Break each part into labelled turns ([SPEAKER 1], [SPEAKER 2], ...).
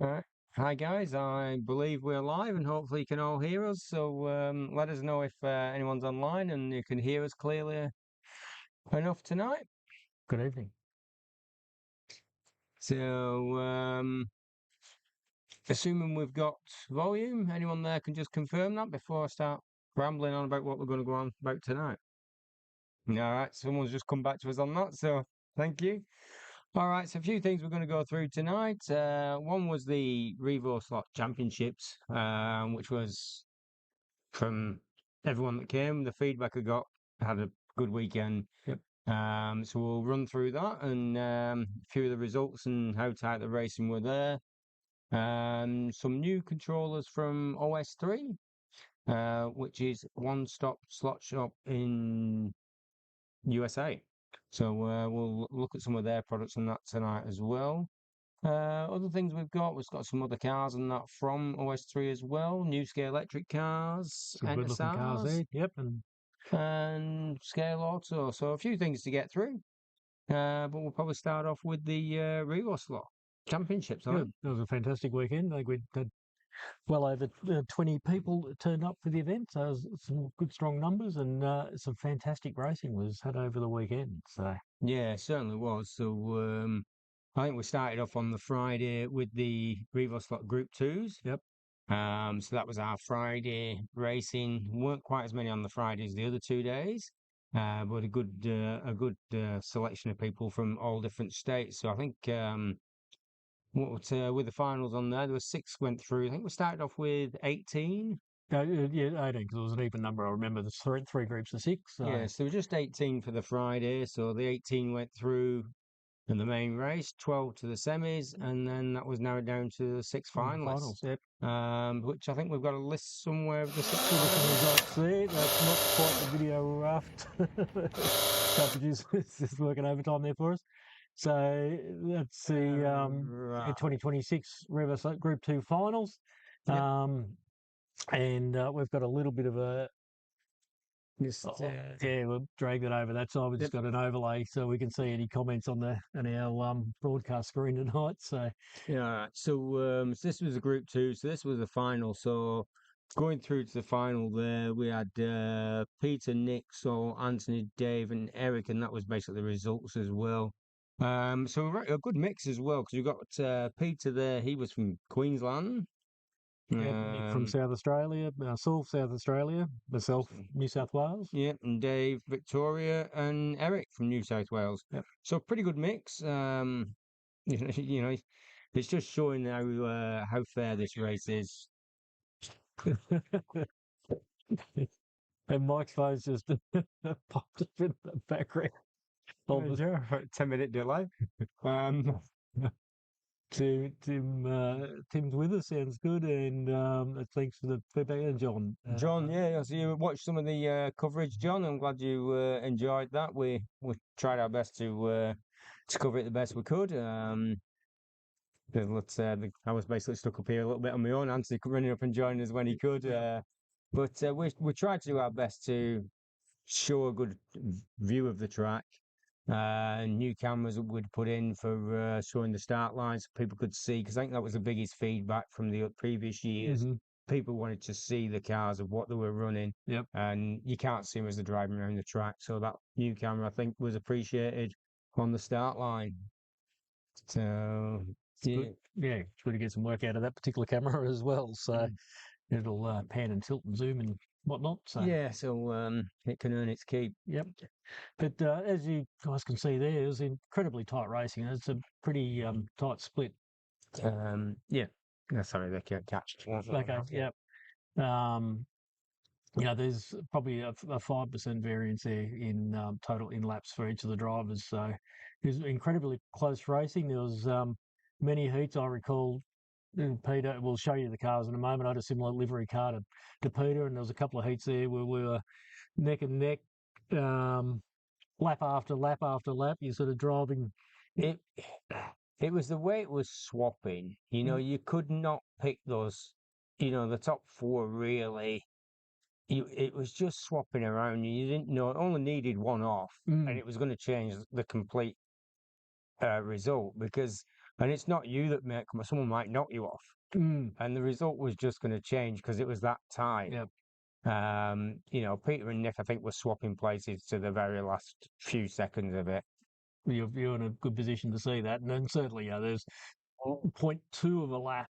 [SPEAKER 1] Hi guys, I believe we're live and hopefully you can all hear us. So let us know if anyone's online and you can hear us clearly enough tonight.
[SPEAKER 2] Good evening.
[SPEAKER 1] So assuming we've got volume, anyone there can just confirm that before I start rambling on about what we're going to go on about tonight. All right, someone's just come back to us on that, so thank you. All right, so a few things we're going to go through tonight. One was the Revo Slot Championships, which was from everyone that came. The feedback I got had a good weekend.
[SPEAKER 2] Yep.
[SPEAKER 1] So we'll run through that and a few of the results and how tight the racing were there. Some new controllers from OS3, which is one-stop slot shop in USA. So we'll look at some of their products on that tonight as well. Other things we've got some other cars and that from OS3 as well. New Scale electric cars,
[SPEAKER 2] Some good looking cars
[SPEAKER 1] NSRs,
[SPEAKER 2] there. Yep.
[SPEAKER 1] and Scale Auto. So a few things to get through. But we'll probably start off with the Revo Slot Championships, I
[SPEAKER 2] Yeah,
[SPEAKER 1] think.
[SPEAKER 2] it was a fantastic weekend. I think we had well over 20 people turned up for the event. So it was some good, strong numbers and some fantastic racing was had over the weekend. So,
[SPEAKER 1] Yeah, it certainly was. So I think we started off on the Friday with the Revo Slot Group 2s.
[SPEAKER 2] yep.
[SPEAKER 1] So that was our Friday racing. Weren't quite as many on the Fridays the other 2 days, but a good selection of people from all different states. So I think with the finals on there were six went through. I think we started off with 18.
[SPEAKER 2] Yeah, 18 because it was an even number. I remember there's three groups of six. So,
[SPEAKER 1] Yes, there were just 18 for the Friday. So the 18 went through in the main race, 12 to the semis, and then that was narrowed down to the six finalists.
[SPEAKER 2] finals. Yep.
[SPEAKER 1] Which I think we've got a list somewhere of the six
[SPEAKER 2] Some
[SPEAKER 1] finalists.
[SPEAKER 2] results there. That's not quite the video we're after. Producer is working overtime there for us. So that's the
[SPEAKER 1] Right.
[SPEAKER 2] 2026 River Group 2 finals.
[SPEAKER 1] Yep.
[SPEAKER 2] Um, and we've got a little bit of a,
[SPEAKER 1] Just,
[SPEAKER 2] yeah, we'll drag that over that side. We've
[SPEAKER 1] yep.
[SPEAKER 2] just got an overlay so we can see any comments on our broadcast screen tonight. So,
[SPEAKER 1] Yeah. All right. So this was a group two. So this was the final. So going through to the final there, we had Peter, Nick, so Anthony, Dave, and Eric, and that was basically the results as well. So a good mix as well because you got Peter there. He was from Queensland.
[SPEAKER 2] yeah, Nick from
[SPEAKER 1] Um,
[SPEAKER 2] South Australia, Saul, South Australia, myself, New South Wales.
[SPEAKER 1] yeah, and Dave, Victoria, and Eric from New South Wales.
[SPEAKER 2] Yep.
[SPEAKER 1] So pretty good mix. You know, it's just showing how fair this race is.
[SPEAKER 2] And Mike's phone's just popped up in the background. Of the,
[SPEAKER 1] Yeah, 10-minute delay. Um,
[SPEAKER 2] Tim's with us, sounds good, and thanks for the feedback. And John,
[SPEAKER 1] John, yeah, so you watched some of the coverage, John. I'm glad you enjoyed that. We tried our best to cover it the best we could. I was basically stuck up here a little bit on my own. Anthony running up and joining us when he could. But we tried to do our best to show a good view of the track. New cameras that we'd put in for showing the start lines so people could see, because I think that was the biggest feedback from the previous years.
[SPEAKER 2] hmm
[SPEAKER 1] People wanted to see the cars of what they were running,
[SPEAKER 2] Yep.
[SPEAKER 1] and you can't see them as they're driving around the track. So that new camera, I think, was appreciated on the start line. So yeah.
[SPEAKER 2] Good. Yeah, it's good to get some work out of that particular camera as well. So it'll pan and tilt and zoom and whatnot. So
[SPEAKER 1] Yeah, so it can earn its keep.
[SPEAKER 2] yep. But as you guys can see there, it's incredibly tight racing. It's a pretty tight split.
[SPEAKER 1] Yeah. Sorry, they can't catch.
[SPEAKER 2] Okay. Yep. Um, there's probably a 5% variance there in total in laps for each of the drivers. So it was incredibly close racing. There was many heats I recall. Peter, we'll show you the cars in a moment. I had a similar livery car to Peter, and there was a couple of heats there where we were neck and neck, lap after lap after lap. You're sort of driving.
[SPEAKER 1] It it was the way it was swapping. You could not pick those. The top four really. It was just swapping around. You didn't know. It only needed one off, and
[SPEAKER 2] Mm,
[SPEAKER 1] it was going to change the complete result because and it's not you that make them. Someone might knock you off,
[SPEAKER 2] Mm,
[SPEAKER 1] and the result was just going to change because it was that tight.
[SPEAKER 2] yep.
[SPEAKER 1] Peter and Nick, I think, were swapping places to the very last few seconds of it.
[SPEAKER 2] You're in a good position to see that, and then certainly, there's point 0.2 of a lap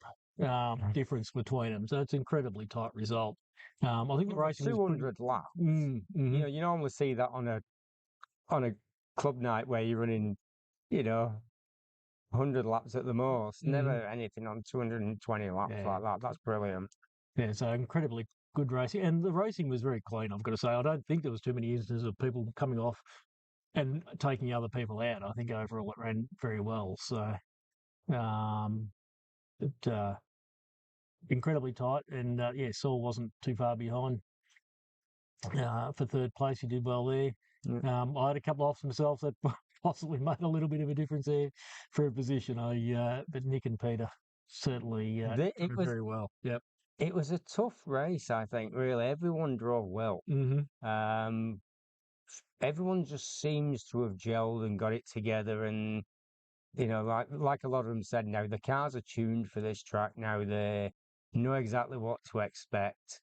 [SPEAKER 2] difference between them, so it's an incredibly tight result. I think the
[SPEAKER 1] Over
[SPEAKER 2] racing was pretty.
[SPEAKER 1] 200 laps.
[SPEAKER 2] Mm-hmm.
[SPEAKER 1] You normally see that on a club night where you're running, you know, 100 laps at the most.
[SPEAKER 2] Mm-hmm.
[SPEAKER 1] Never anything on 220 laps
[SPEAKER 2] Yeah,
[SPEAKER 1] like that. That's brilliant.
[SPEAKER 2] yeah, so incredibly good racing, and the racing was very clean. I've got to say, I don't think there was too many instances of people coming off and taking other people out. I think overall it ran very well. So, um, it incredibly tight, and yeah, Saul wasn't too far behind for third place. He did well there.
[SPEAKER 1] Mm.
[SPEAKER 2] I had a couple offs myself that possibly made a little bit of a difference there for a position. But Nick and Peter certainly
[SPEAKER 1] It
[SPEAKER 2] drove
[SPEAKER 1] was
[SPEAKER 2] very well. Yep.
[SPEAKER 1] it was a tough race, I think. Really, everyone drove well.
[SPEAKER 2] Mm-hmm.
[SPEAKER 1] Um, Everyone just seems to have gelled and got it together, and like a lot of them said, now the cars are tuned for this track. Now they know exactly what to expect,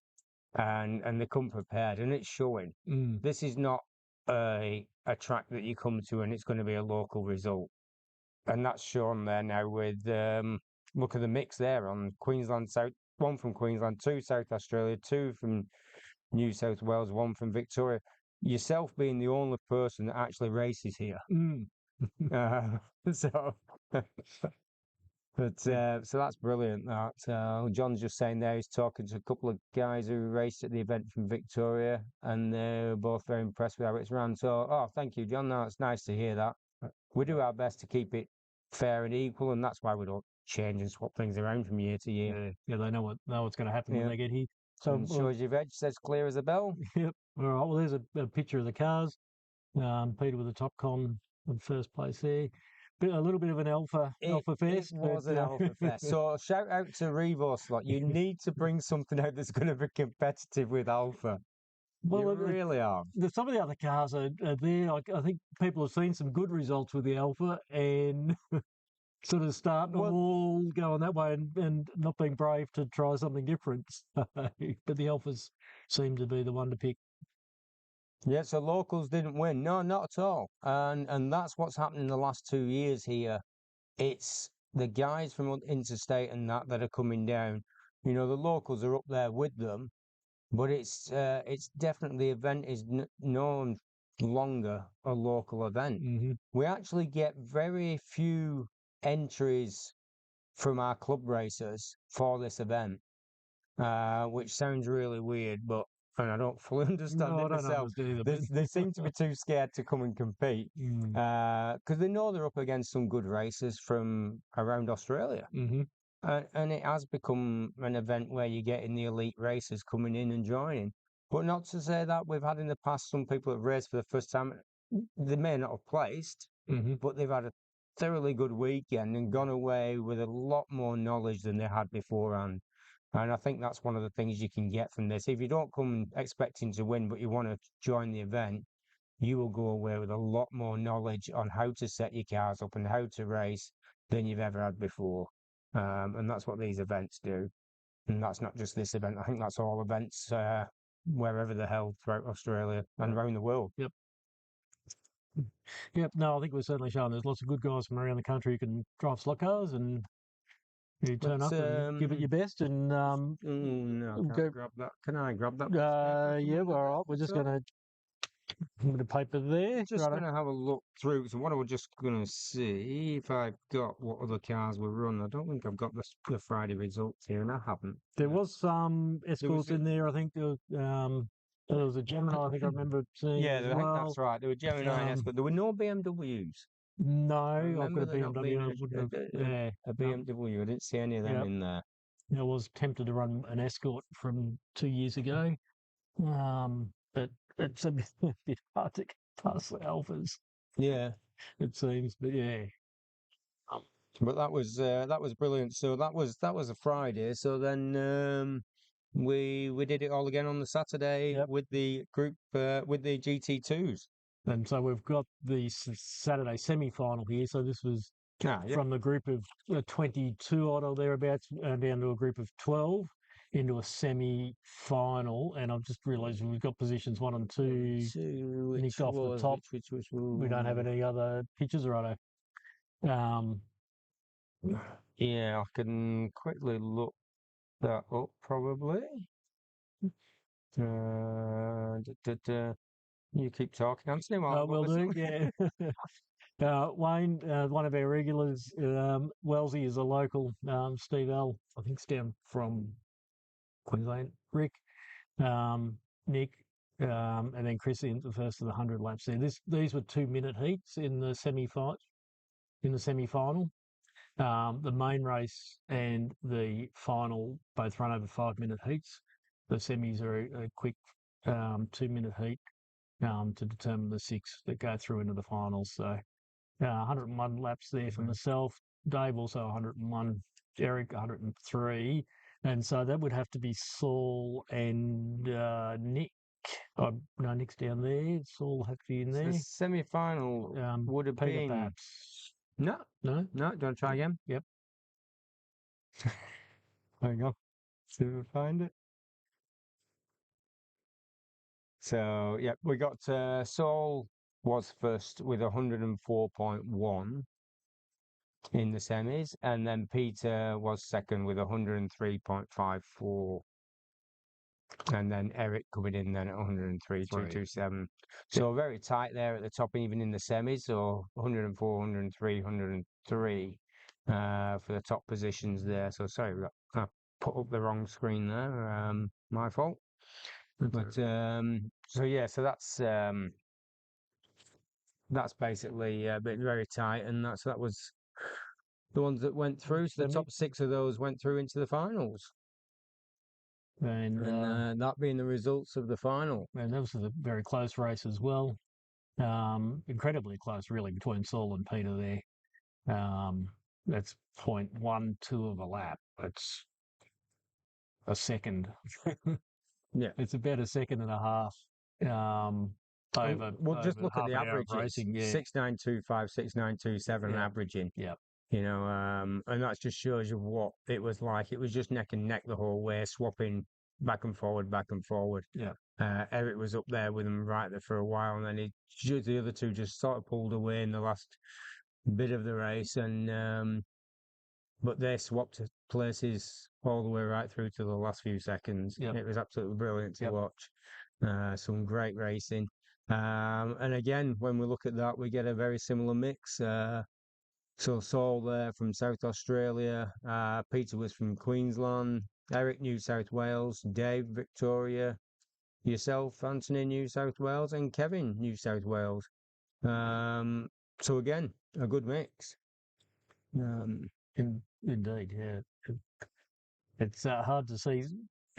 [SPEAKER 1] and they come prepared, and it's showing.
[SPEAKER 2] Mm.
[SPEAKER 1] This is not a track that you come to and it's going to be a local result, and that's shown there now with look at the mix there on Queensland South, one from Queensland, two South Australia, two from New South Wales, one from Victoria. Yourself being the only person that actually races here.
[SPEAKER 2] Mm.
[SPEAKER 1] Uh, so, so that's brilliant. That John's just saying there, he's talking to a couple of guys who raced at the event from Victoria, and they're both very impressed with how it's run. So, oh, thank you, John. No, it's nice to hear that. We do our best to keep it fair and equal, and that's why we don't change and swap things around from year to year.
[SPEAKER 2] Yeah, yeah, they know what's going to happen when
[SPEAKER 1] Yeah,
[SPEAKER 2] they get here. So,
[SPEAKER 1] and shows your veg says clear as a bell.
[SPEAKER 2] yep. All right. Well, there's a picture of the cars. Peter with the top con in first place there. A little bit of an alpha
[SPEAKER 1] It
[SPEAKER 2] fest, but
[SPEAKER 1] was an alpha fest. So shout out to Revo Slot. You need to bring something out that's going to be competitive with alpha. You
[SPEAKER 2] well,
[SPEAKER 1] really are.
[SPEAKER 2] some of the other cars are there. I think people have seen some good results with the alpha and sort of starting them
[SPEAKER 1] Well,
[SPEAKER 2] all going that way and not being brave to try something different. But the alphas seem to be the one to pick.
[SPEAKER 1] yeah, so locals didn't win. No, not at all. And that's what's happened in the last 2 years here. It's the guys from interstate and that are coming down. You know, the locals are up there with them, but it's definitely the event is known longer a local event.
[SPEAKER 2] Mm-hmm.
[SPEAKER 1] We actually get very few entries from our club racers for this event, which sounds really weird, but and I don't fully understand
[SPEAKER 2] No, I
[SPEAKER 1] it
[SPEAKER 2] don't
[SPEAKER 1] myself.
[SPEAKER 2] understand either,
[SPEAKER 1] They seem to be too scared to come and compete
[SPEAKER 2] mm,
[SPEAKER 1] because they know they're up against some good racers from around Australia.
[SPEAKER 2] mm-hmm.
[SPEAKER 1] And it has become an event where you're getting the elite racers coming in and joining. But not to say that we've had in the past some people that raced for the first time. They may not have placed,
[SPEAKER 2] Mm-hmm.
[SPEAKER 1] but they've had a thoroughly good weekend and gone away with a lot more knowledge than they had beforehand. And I think that's one of the things you can get from this. If you don't come expecting to win, but you want to join the event, you will go away with a lot more knowledge on how to set your cars up and how to race than you've ever had before. And that's what these events do. And that's not just this event. I think that's all events wherever they're held throughout Australia and around the world.
[SPEAKER 2] Yep. Yep. No, I think we're certainly showing there's lots of good guys from around the country who can drive slot cars and you turn
[SPEAKER 1] But
[SPEAKER 2] up and give it your best and
[SPEAKER 1] no, I
[SPEAKER 2] go.
[SPEAKER 1] can't grab that. Can I grab that piece of paper from
[SPEAKER 2] Yeah,
[SPEAKER 1] under
[SPEAKER 2] well, all
[SPEAKER 1] there?
[SPEAKER 2] right. We're just
[SPEAKER 1] So
[SPEAKER 2] going to put a bit of paper there.
[SPEAKER 1] just
[SPEAKER 2] Right.
[SPEAKER 1] going to have a look through. So what I was just going to see if I've got what other cars were run. I don't think I've got the Friday results here, and I haven't.
[SPEAKER 2] There was some
[SPEAKER 1] There was
[SPEAKER 2] escorts in there. I think there was a Gemini. I think I remember seeing
[SPEAKER 1] yeah,
[SPEAKER 2] as
[SPEAKER 1] I think
[SPEAKER 2] well.
[SPEAKER 1] that's right. There were Gemini and
[SPEAKER 2] Um,
[SPEAKER 1] Escort. There were no BMWs. I
[SPEAKER 2] no, I've got
[SPEAKER 1] remember
[SPEAKER 2] a
[SPEAKER 1] there not being
[SPEAKER 2] BMW. I wouldn't have. Yeah,
[SPEAKER 1] a
[SPEAKER 2] no,
[SPEAKER 1] BMW. I didn't see any of them
[SPEAKER 2] yeah.
[SPEAKER 1] in there.
[SPEAKER 2] I was tempted to run an escort from 2 years ago, but it's a bit hard to get past the alphas,
[SPEAKER 1] Yeah,
[SPEAKER 2] it seems. But yeah, um,
[SPEAKER 1] but that was brilliant. So that was a Friday. So then we did it all again on the Saturday
[SPEAKER 2] yep.
[SPEAKER 1] with the group with the GT2s.
[SPEAKER 2] And so we've got the Saturday semi-final here. So this was
[SPEAKER 1] Yeah.
[SPEAKER 2] from the group of 22 odd or thereabouts down to a group of 12 into a semi-final. And I've just realised we've got positions 1 and 2
[SPEAKER 1] Two,
[SPEAKER 2] nicked off the top.
[SPEAKER 1] which
[SPEAKER 2] We don't have
[SPEAKER 1] was.
[SPEAKER 2] any other pictures, righto. Um,
[SPEAKER 1] Yeah, I can quickly look that up probably. You keep talking, Anthony, while I've got
[SPEAKER 2] will
[SPEAKER 1] this
[SPEAKER 2] do,
[SPEAKER 1] on.
[SPEAKER 2] yeah. Wayne, one of our regulars, Wellesley is a local. Steve L, I think's down from Queensland. Rick, Nick, and then Chris in the first of the 100 laps there. These were 2-minute heats in the semi-final. The main race and the final both run over 5-minute heats. The semis are a quick 2-minute heat to determine the 6 that go through into the finals. So 101 laps there for myself. Dave also 101. Eric 103. And so that would have to be Saul and Nick. No, Nick's down there. Saul have to be in
[SPEAKER 1] So the
[SPEAKER 2] there.
[SPEAKER 1] semi-final would have
[SPEAKER 2] Peter,
[SPEAKER 1] been
[SPEAKER 2] perhaps.
[SPEAKER 1] no,
[SPEAKER 2] No?
[SPEAKER 1] no. Do you want to try again?
[SPEAKER 2] Yep.
[SPEAKER 1] Hang on, see if we find it. So yeah, we got Saul was first with 104.1 in the semis, and then Peter was second with 103.54. And then Eric coming in then at 103.227. So very tight there at the top, even in the semis. So 104, 103, 103 for the top positions there. So sorry, I put up the wrong screen there. My fault. But so yeah, so that's basically been very tight, and that was the ones that went through. So the top 6 of those went through into the finals. And that being the results of the final.
[SPEAKER 2] And that was a very close race as well. Incredibly close, really, between Saul and Peter there. That's 0.12 of a lap. It's a second.
[SPEAKER 1] Yeah.
[SPEAKER 2] It's about a second and a half.
[SPEAKER 1] Well, just
[SPEAKER 2] over
[SPEAKER 1] look at
[SPEAKER 2] half
[SPEAKER 1] the
[SPEAKER 2] an hour of
[SPEAKER 1] averages:
[SPEAKER 2] racing. Yeah.
[SPEAKER 1] 6925, 6927
[SPEAKER 2] Yeah.
[SPEAKER 1] averaging.
[SPEAKER 2] Yeah.
[SPEAKER 1] And that just shows you what it was like. It was just neck and neck the whole way, swapping back and forward, back and forward.
[SPEAKER 2] Yeah.
[SPEAKER 1] Eric was up there with him right there for a while, and then the other two just sort of pulled away in the last bit of the race, and but they swapped places all the way right through to the last few seconds.
[SPEAKER 2] Yep.
[SPEAKER 1] It was absolutely brilliant to
[SPEAKER 2] Yep.
[SPEAKER 1] watch. Some great racing. And again, when we look at that, we get a very similar mix. So Saul there from South Australia, Peter was from Queensland, Eric New South Wales, Dave Victoria, yourself Anthony New South Wales, and Kevin New South Wales. So again, a good mix.
[SPEAKER 2] Indeed, yeah. It's hard to see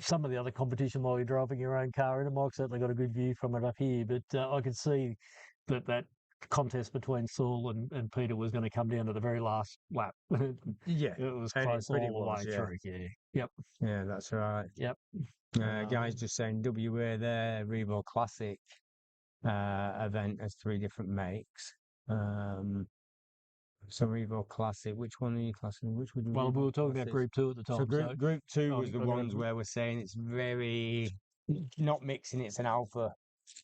[SPEAKER 2] some of the other competition while you're driving your own car in. Mike certainly got a good view from it up here, but I could see that contest between Saul and Peter was going to come down to the very last lap.
[SPEAKER 1] Yeah,
[SPEAKER 2] It was
[SPEAKER 1] and
[SPEAKER 2] close
[SPEAKER 1] it pretty
[SPEAKER 2] all the
[SPEAKER 1] was,
[SPEAKER 2] way
[SPEAKER 1] yeah.
[SPEAKER 2] through. Yeah. Yep.
[SPEAKER 1] Yeah, that's right.
[SPEAKER 2] Yep.
[SPEAKER 1] Guys just saying WA there, Revo Classic event has 3 different makes. So Revo Classic, which one are you classing? Which would
[SPEAKER 2] Well, we
[SPEAKER 1] Revo
[SPEAKER 2] were talking about
[SPEAKER 1] Classic?
[SPEAKER 2] Group 2 at the
[SPEAKER 1] So
[SPEAKER 2] time.
[SPEAKER 1] group 2
[SPEAKER 2] I
[SPEAKER 1] was the
[SPEAKER 2] got
[SPEAKER 1] ones where we're saying it's very not mixing, it's an alpha,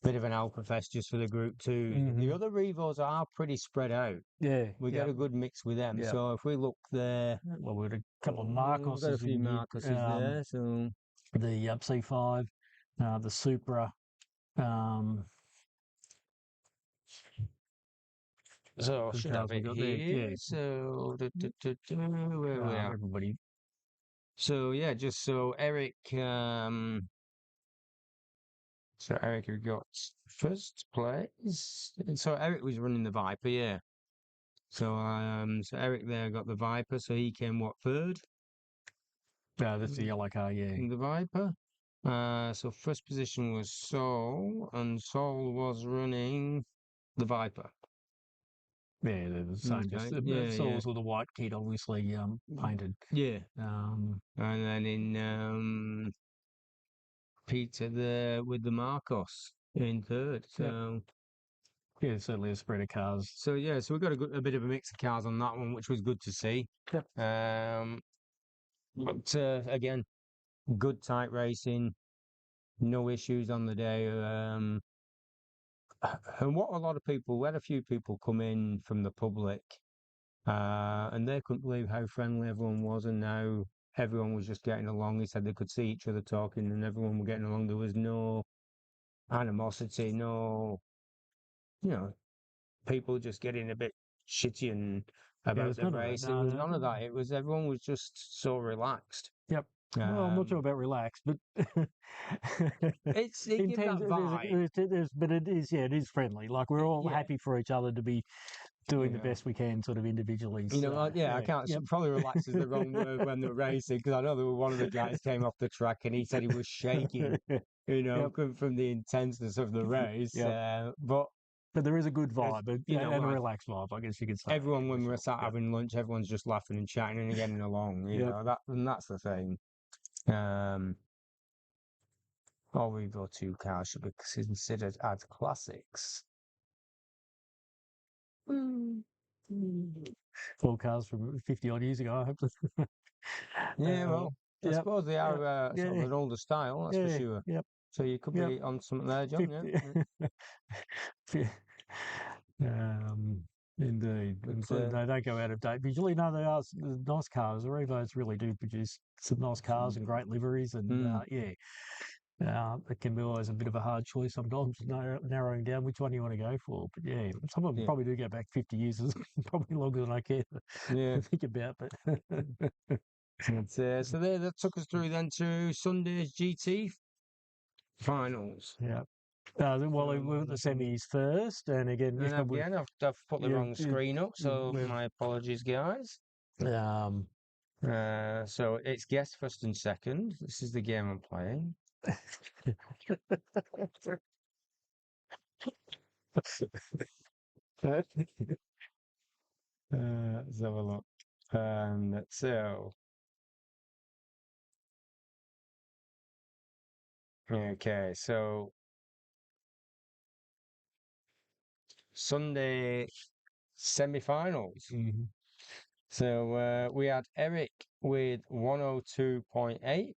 [SPEAKER 1] bit of an alpha fest just for the Group 2.
[SPEAKER 2] Mm-hmm.
[SPEAKER 1] The other Revos are pretty spread out.
[SPEAKER 2] Yeah.
[SPEAKER 1] We get a good mix with them.
[SPEAKER 2] Yeah.
[SPEAKER 1] So if we look there,
[SPEAKER 2] Well, we had a couple of
[SPEAKER 1] we've got a
[SPEAKER 2] Marcoses
[SPEAKER 1] few
[SPEAKER 2] in here.
[SPEAKER 1] Marcuses there. So
[SPEAKER 2] The C5, the Supra.
[SPEAKER 1] So I
[SPEAKER 2] The
[SPEAKER 1] should
[SPEAKER 2] cars
[SPEAKER 1] have
[SPEAKER 2] we
[SPEAKER 1] it
[SPEAKER 2] got there.
[SPEAKER 1] here.
[SPEAKER 2] Yeah.
[SPEAKER 1] So where we are.
[SPEAKER 2] Everybody.
[SPEAKER 1] So yeah, just so Eric, so Eric who got first place. So Eric was running the Viper, yeah. So Eric there got the Viper, so he came what, third
[SPEAKER 2] That's the yellow car. Yeah.
[SPEAKER 1] in the Viper. So first position was Saul, and Saul was running the Viper.
[SPEAKER 2] Yeah, they're the same. Just
[SPEAKER 1] Okay.
[SPEAKER 2] the
[SPEAKER 1] Yeah,
[SPEAKER 2] souls with a white kit, obviously painted.
[SPEAKER 1] yeah.
[SPEAKER 2] Um,
[SPEAKER 1] And then in Peter there with the Marcos in third. So
[SPEAKER 2] Yeah, certainly a spread of cars.
[SPEAKER 1] So yeah, so we got a bit of a mix of cars on that one, which was good to see.
[SPEAKER 2] Yep.
[SPEAKER 1] But again, good tight racing, no issues on the day. And what a lot of people, we had a few people come in from the public, and they couldn't believe how friendly everyone was, and now everyone was just getting along. They said they could see each other talking, and everyone were getting along. There was no animosity, no, you know, people just getting a bit shitty and
[SPEAKER 2] Yeah,
[SPEAKER 1] about
[SPEAKER 2] there's
[SPEAKER 1] the
[SPEAKER 2] none of that.
[SPEAKER 1] race. There
[SPEAKER 2] No,
[SPEAKER 1] was
[SPEAKER 2] no.
[SPEAKER 1] none of that. It was everyone was just so relaxed.
[SPEAKER 2] Yep. Well, I'm not sure
[SPEAKER 1] Um,
[SPEAKER 2] about relaxed, but
[SPEAKER 1] it gives
[SPEAKER 2] intense.
[SPEAKER 1] that vibe,
[SPEAKER 2] But it is, yeah, it is friendly. Like we're all
[SPEAKER 1] yeah.
[SPEAKER 2] happy for each other to be
[SPEAKER 1] You
[SPEAKER 2] doing the
[SPEAKER 1] know,
[SPEAKER 2] best we can, sort of individually.
[SPEAKER 1] yeah,
[SPEAKER 2] So
[SPEAKER 1] I
[SPEAKER 2] yeah,
[SPEAKER 1] can't.
[SPEAKER 2] yep,
[SPEAKER 1] Probably relax is the wrong word when they're racing because I know there were one of the guys came off the track and he said he was shaking,
[SPEAKER 2] yep,
[SPEAKER 1] from the intenseness of the race.
[SPEAKER 2] yep.
[SPEAKER 1] But
[SPEAKER 2] But there is a good
[SPEAKER 1] as
[SPEAKER 2] vibe and a relaxed vibe, I guess you could say.
[SPEAKER 1] everyone
[SPEAKER 2] For
[SPEAKER 1] when we're
[SPEAKER 2] sure.
[SPEAKER 1] sat
[SPEAKER 2] Yep,
[SPEAKER 1] having lunch, everyone's just laughing and chatting and getting along.
[SPEAKER 2] yep.
[SPEAKER 1] And that's the thing. Um, all Revo 2 cars should be considered as classics.
[SPEAKER 2] Mm. Mm. Four cars from 50 odd years ago, I hope.
[SPEAKER 1] Yeah,
[SPEAKER 2] uh,
[SPEAKER 1] well, I
[SPEAKER 2] yep,
[SPEAKER 1] suppose they
[SPEAKER 2] yep,
[SPEAKER 1] are sort of
[SPEAKER 2] yeah,
[SPEAKER 1] an older style, that's for
[SPEAKER 2] yeah,
[SPEAKER 1] sure.
[SPEAKER 2] yep,
[SPEAKER 1] So you could
[SPEAKER 2] yep.
[SPEAKER 1] be on something there, John. Yeah,
[SPEAKER 2] 50.
[SPEAKER 1] yeah.
[SPEAKER 2] Um, indeed, and
[SPEAKER 1] But
[SPEAKER 2] so they don't go out of date. Usually, no, they are nice cars. The Revos really do produce some nice cars and great liveries, and
[SPEAKER 1] mm,
[SPEAKER 2] yeah, it can be always a bit of a hard choice sometimes, narrowing down which one you want to go for. But yeah, some of them
[SPEAKER 1] yeah,
[SPEAKER 2] probably do go back 50 years, probably longer than I care
[SPEAKER 1] yeah.
[SPEAKER 2] to think about. But
[SPEAKER 1] But, so there, that took us through then to Sunday's GT finals.
[SPEAKER 2] yeah. Well, we were at the
[SPEAKER 1] So,
[SPEAKER 2] semis first, and again,
[SPEAKER 1] and
[SPEAKER 2] yeah, we
[SPEAKER 1] again, I've put the
[SPEAKER 2] yeah,
[SPEAKER 1] wrong screen up, so
[SPEAKER 2] we've
[SPEAKER 1] my apologies, guys.
[SPEAKER 2] um,
[SPEAKER 1] So it's guess first and second. This is the game I'm playing. Let's have a look. So, okay, so Sunday semi-finals.
[SPEAKER 2] mhm.
[SPEAKER 1] So we had Eric with 102.8,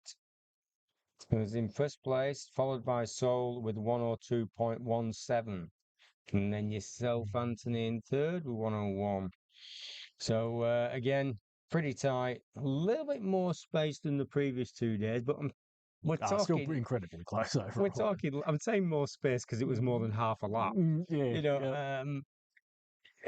[SPEAKER 1] who was in first place, followed by Soul with 102.17. And then yourself, Anthony, in third with 101. So again, pretty tight. A little bit more space than the previous 2 days, but we're
[SPEAKER 2] Still
[SPEAKER 1] talking,
[SPEAKER 2] incredibly close
[SPEAKER 1] we're
[SPEAKER 2] overall.
[SPEAKER 1] talking. I'm saying more space because it was more than half a lap.
[SPEAKER 2] Yeah,
[SPEAKER 1] You know,
[SPEAKER 2] yeah.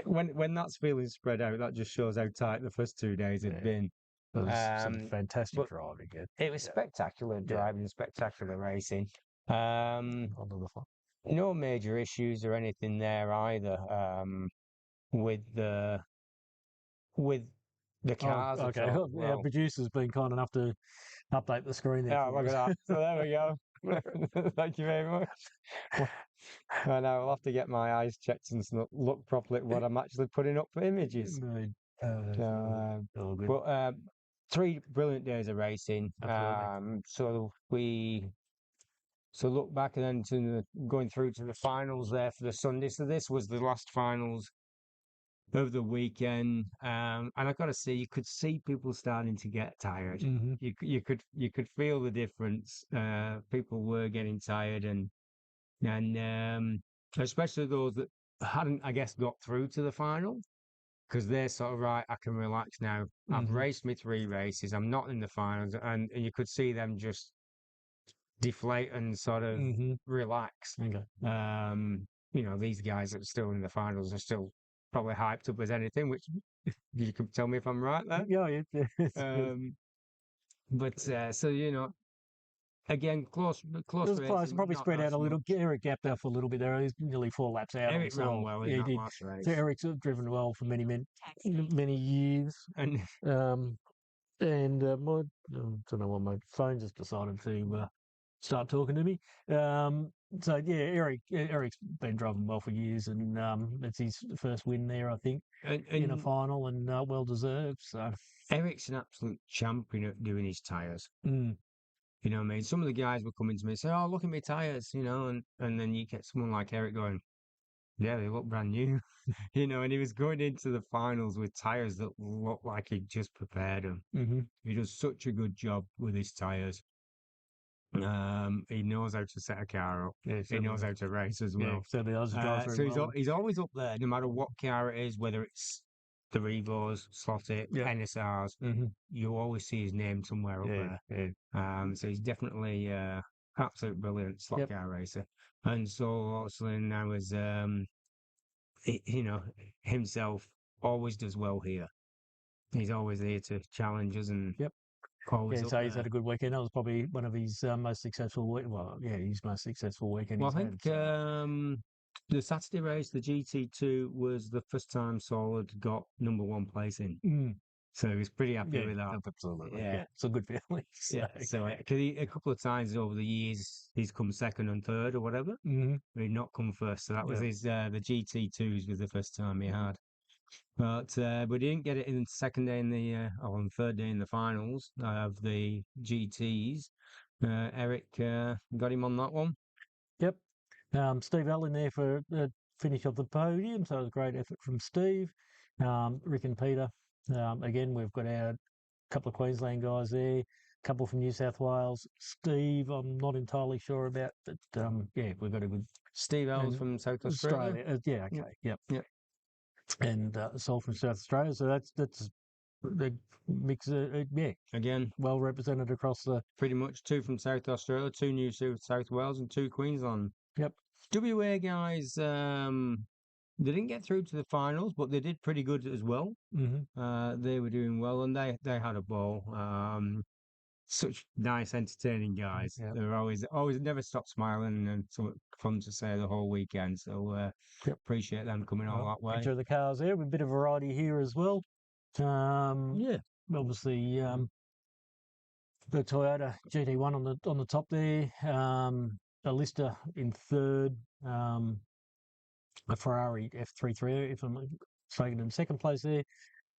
[SPEAKER 1] when that's feeling spread out, that just shows how tight the first 2 days had
[SPEAKER 2] Yeah.
[SPEAKER 1] been.
[SPEAKER 2] That was some
[SPEAKER 1] Um,
[SPEAKER 2] fantastic
[SPEAKER 1] but
[SPEAKER 2] driving. Yeah,
[SPEAKER 1] it was
[SPEAKER 2] yeah,
[SPEAKER 1] spectacular
[SPEAKER 2] yeah.
[SPEAKER 1] driving, spectacular racing. Um,
[SPEAKER 2] Onto the front.
[SPEAKER 1] no major issues or anything there either. With the with the
[SPEAKER 2] Oh,
[SPEAKER 1] cars at
[SPEAKER 2] okay.
[SPEAKER 1] all.
[SPEAKER 2] Our
[SPEAKER 1] Well,
[SPEAKER 2] producer's been kind enough to update the screen there
[SPEAKER 1] yeah,
[SPEAKER 2] for
[SPEAKER 1] look at
[SPEAKER 2] us.
[SPEAKER 1] that. So there we go. Thank you very much. I know I'll have to get my eyes checked and look properly at what I'm actually putting up for images.
[SPEAKER 2] No,
[SPEAKER 1] So,
[SPEAKER 2] all good.
[SPEAKER 1] but 3 brilliant days of racing.
[SPEAKER 2] Absolutely.
[SPEAKER 1] So look back and then going through to the finals there for the Sunday. So this was the last finals of the weekend, and I got to say, you could see people starting to get tired.
[SPEAKER 2] Hmm.
[SPEAKER 1] You could feel the difference. People were getting tired, and especially those that hadn't, I guess, got through to the final because they're sort of right. I can relax now. I've
[SPEAKER 2] Hmm.
[SPEAKER 1] raced me 3 races. I'm not in the finals, and you could see them just deflate and sort of
[SPEAKER 2] Hmm.
[SPEAKER 1] relax.
[SPEAKER 2] Okay.
[SPEAKER 1] These guys that are still in the finals are still probably hyped up as anything, which you can tell me if I'm right there.
[SPEAKER 2] Yeah, yeah.
[SPEAKER 1] Um, but so again,
[SPEAKER 2] It
[SPEAKER 1] close
[SPEAKER 2] was close.
[SPEAKER 1] racing, but
[SPEAKER 2] Probably spread
[SPEAKER 1] not
[SPEAKER 2] out a
[SPEAKER 1] so
[SPEAKER 2] little.
[SPEAKER 1] much.
[SPEAKER 2] Eric gapped off a little bit there. He's nearly 4 laps out on
[SPEAKER 1] Eric ran
[SPEAKER 2] Sol.
[SPEAKER 1] well
[SPEAKER 2] Yeah,
[SPEAKER 1] in
[SPEAKER 2] he
[SPEAKER 1] that
[SPEAKER 2] did.
[SPEAKER 1] last
[SPEAKER 2] So
[SPEAKER 1] race,
[SPEAKER 2] Eric's driven well for many years.
[SPEAKER 1] and
[SPEAKER 2] Um, and I don't know what my phone just decided to start talking to me. So yeah, Eric's been driving well for years, and it's his first win there, I think,
[SPEAKER 1] and,
[SPEAKER 2] in a
[SPEAKER 1] and
[SPEAKER 2] final, and well deserved. So
[SPEAKER 1] Eric's an absolute champion at doing his tires.
[SPEAKER 2] mm,
[SPEAKER 1] You know what I mean? Some of the guys would come into me and say, "Oh, look at my tires," and then you get someone like Eric going, Yeah, they look brand new. And he was going into the finals with tires that looked like he'd just prepared them.
[SPEAKER 2] Mm-hmm.
[SPEAKER 1] He does such a good job with his tires. He knows how to set a car up.
[SPEAKER 2] Yeah,
[SPEAKER 1] He
[SPEAKER 2] certainly
[SPEAKER 1] knows
[SPEAKER 2] does.
[SPEAKER 1] how to race as
[SPEAKER 2] Yeah,
[SPEAKER 1] well.
[SPEAKER 2] certainly does drive very
[SPEAKER 1] So
[SPEAKER 2] well.
[SPEAKER 1] he's always up there, no matter what car it is, whether it's the Revos, SLotz,
[SPEAKER 2] Yeah.
[SPEAKER 1] NSRs.
[SPEAKER 2] Mm-hmm.
[SPEAKER 1] You always see his name somewhere up
[SPEAKER 2] Yeah.
[SPEAKER 1] there.
[SPEAKER 2] Yeah.
[SPEAKER 1] So he's definitely absolute brilliant slot
[SPEAKER 2] Yep.
[SPEAKER 1] car racer. And so obviously now is himself always does well here. He's always here to challenge us and
[SPEAKER 2] Yep.
[SPEAKER 1] always
[SPEAKER 2] Yeah,
[SPEAKER 1] up
[SPEAKER 2] so he's
[SPEAKER 1] there.
[SPEAKER 2] had a good weekend. That was probably one of his most successful well, yeah, his most successful weekend
[SPEAKER 1] Well,
[SPEAKER 2] he's
[SPEAKER 1] I
[SPEAKER 2] had.
[SPEAKER 1] think
[SPEAKER 2] So
[SPEAKER 1] the Saturday race, the GT2, was the first time Solid got number one place in.
[SPEAKER 2] mm,
[SPEAKER 1] So he was pretty happy
[SPEAKER 2] yeah,
[SPEAKER 1] with that.
[SPEAKER 2] absolutely.
[SPEAKER 1] Yeah,
[SPEAKER 2] Yeah, it's a good feeling. So
[SPEAKER 1] yeah. So a couple of times over the years, he's come second and third or whatever,
[SPEAKER 2] mm,
[SPEAKER 1] but he'd not come first. So that was
[SPEAKER 2] yeah.
[SPEAKER 1] his the GT2s was the first time he had. But he didn't get it in the second day in the or on the third day in the finals of the GTs. Eric got him on that one.
[SPEAKER 2] Yep. Steve Allen there for finish of the podium, so it was a great effort from Steve. Rick and Peter. Again, we've got our couple of Queensland guys there, a couple from New South Wales. Steve, I'm not entirely sure about, but yeah, we've got a good
[SPEAKER 1] Steve Ells
[SPEAKER 2] and
[SPEAKER 1] from South Australia.
[SPEAKER 2] Australia. Yeah,
[SPEAKER 1] Yep,
[SPEAKER 2] okay, yep.
[SPEAKER 1] yep.
[SPEAKER 2] And Sol from South Australia. So that's the mix. Yeah,
[SPEAKER 1] Again,
[SPEAKER 2] well represented across the.
[SPEAKER 1] pretty much two from South Australia, two New South Wales, and two Queensland.
[SPEAKER 2] Yep.
[SPEAKER 1] WA guys, they didn't get through to the finals, but they did pretty good as well.
[SPEAKER 2] Mm-hmm.
[SPEAKER 1] They were doing well, and they had a ball. Such nice, entertaining guys.
[SPEAKER 2] Yep.
[SPEAKER 1] They were always never stop smiling, and so fun to say the whole weekend. So
[SPEAKER 2] Yep.
[SPEAKER 1] appreciate them coming all that way.
[SPEAKER 2] Picture of the cars there with a bit of variety here as well. Um,
[SPEAKER 1] Yeah,
[SPEAKER 2] Obviously, the Toyota GT1 on the top there. A Lister in third. A Ferrari F33, if I'm mistaken, in second place there.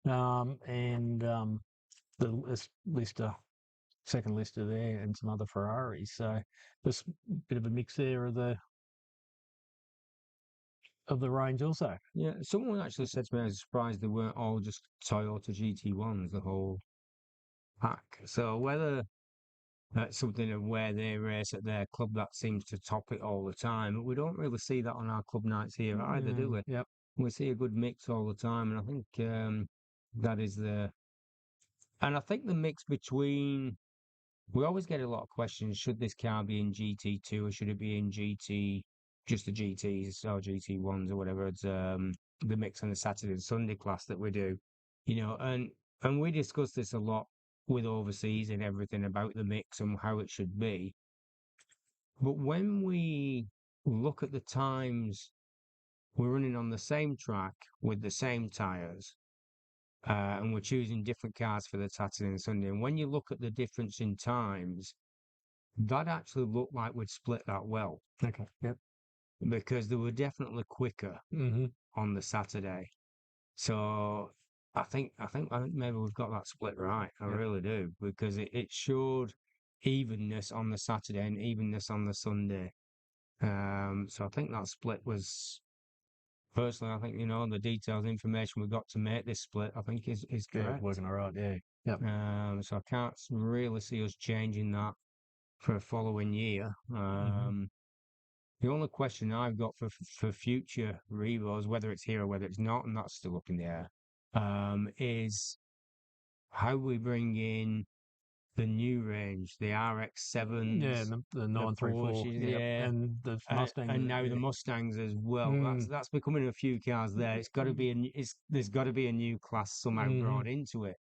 [SPEAKER 2] And the Lister, second Lister there, and some other Ferraris. So there's a bit of a mix there of the range also.
[SPEAKER 1] yeah. Someone actually said to me, I was surprised they weren't all just Toyota GT1s, the whole pack. So whether that's something of where they race at their club that seems to top it all the time. But we don't really see that on our club nights here either, do we?
[SPEAKER 2] Yep.
[SPEAKER 1] We see a good mix all the time, and I think that is and I think the mix between. We always get a lot of questions: should this car be in GT2 or should it be in GT, just the GTs or GT1s or whatever? It's the mix on the Saturday and Sunday class that we do, and we discuss this a lot with overseas and everything about the mix and how it should be. But when we look at the times we're running on the same track with the same tyres, and we're choosing different cars for the Saturday and Sunday. And when you look at the difference in times, that actually looked like we'd split that well
[SPEAKER 2] Okay. Yep.
[SPEAKER 1] because they were definitely quicker
[SPEAKER 2] Mm-hmm.
[SPEAKER 1] on the Saturday. So I think maybe we've got that split right. I
[SPEAKER 2] Yep.
[SPEAKER 1] really do because it showed evenness on the Saturday and evenness on the Sunday. So I think that split was personally, I think the detailed information we got to make this split, I think is
[SPEAKER 2] Yeah,
[SPEAKER 1] correct.
[SPEAKER 2] working all right. Yeah. Yep.
[SPEAKER 1] So I can't really see us changing that for a following year.
[SPEAKER 2] Mm-hmm.
[SPEAKER 1] The only question I've got for future Revos, whether it's here or whether it's not, and that's still up in the air, is how we bring in the new range, the
[SPEAKER 2] Yeah,
[SPEAKER 1] RX-7s,
[SPEAKER 2] and the
[SPEAKER 1] the
[SPEAKER 2] 934.
[SPEAKER 1] Porsches,
[SPEAKER 2] Yep.
[SPEAKER 1] yeah,
[SPEAKER 2] And the Mustang
[SPEAKER 1] and
[SPEAKER 2] with it.
[SPEAKER 1] now the
[SPEAKER 2] Yeah.
[SPEAKER 1] Mustangs as well.
[SPEAKER 2] Mm.
[SPEAKER 1] That's becoming a few cars there. It's got to be there's got to be a new class somehow
[SPEAKER 2] Mm-hmm.
[SPEAKER 1] brought into it.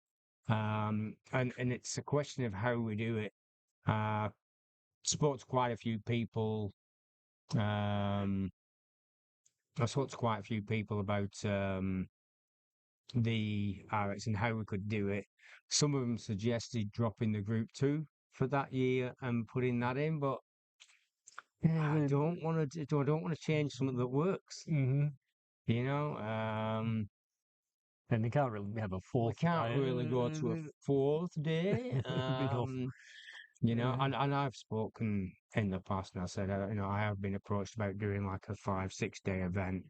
[SPEAKER 1] And it's a question of how we do it. Spoke to quite a few people. Um, I spoke to quite a few people about the RX and how we could do it. Some of them suggested dropping the Group 2 for that year and putting that in, but
[SPEAKER 2] Yeah.
[SPEAKER 1] I don't want to. I don't want to change something that works.
[SPEAKER 2] Mm-hmm.
[SPEAKER 1] You know, um,
[SPEAKER 2] And you can't really have a
[SPEAKER 1] we
[SPEAKER 2] fourth
[SPEAKER 1] can't really go to a fourth day.
[SPEAKER 2] bit off.
[SPEAKER 1] And I've spoken in the past, and I said, I have been approached about doing like a 5-6 day event.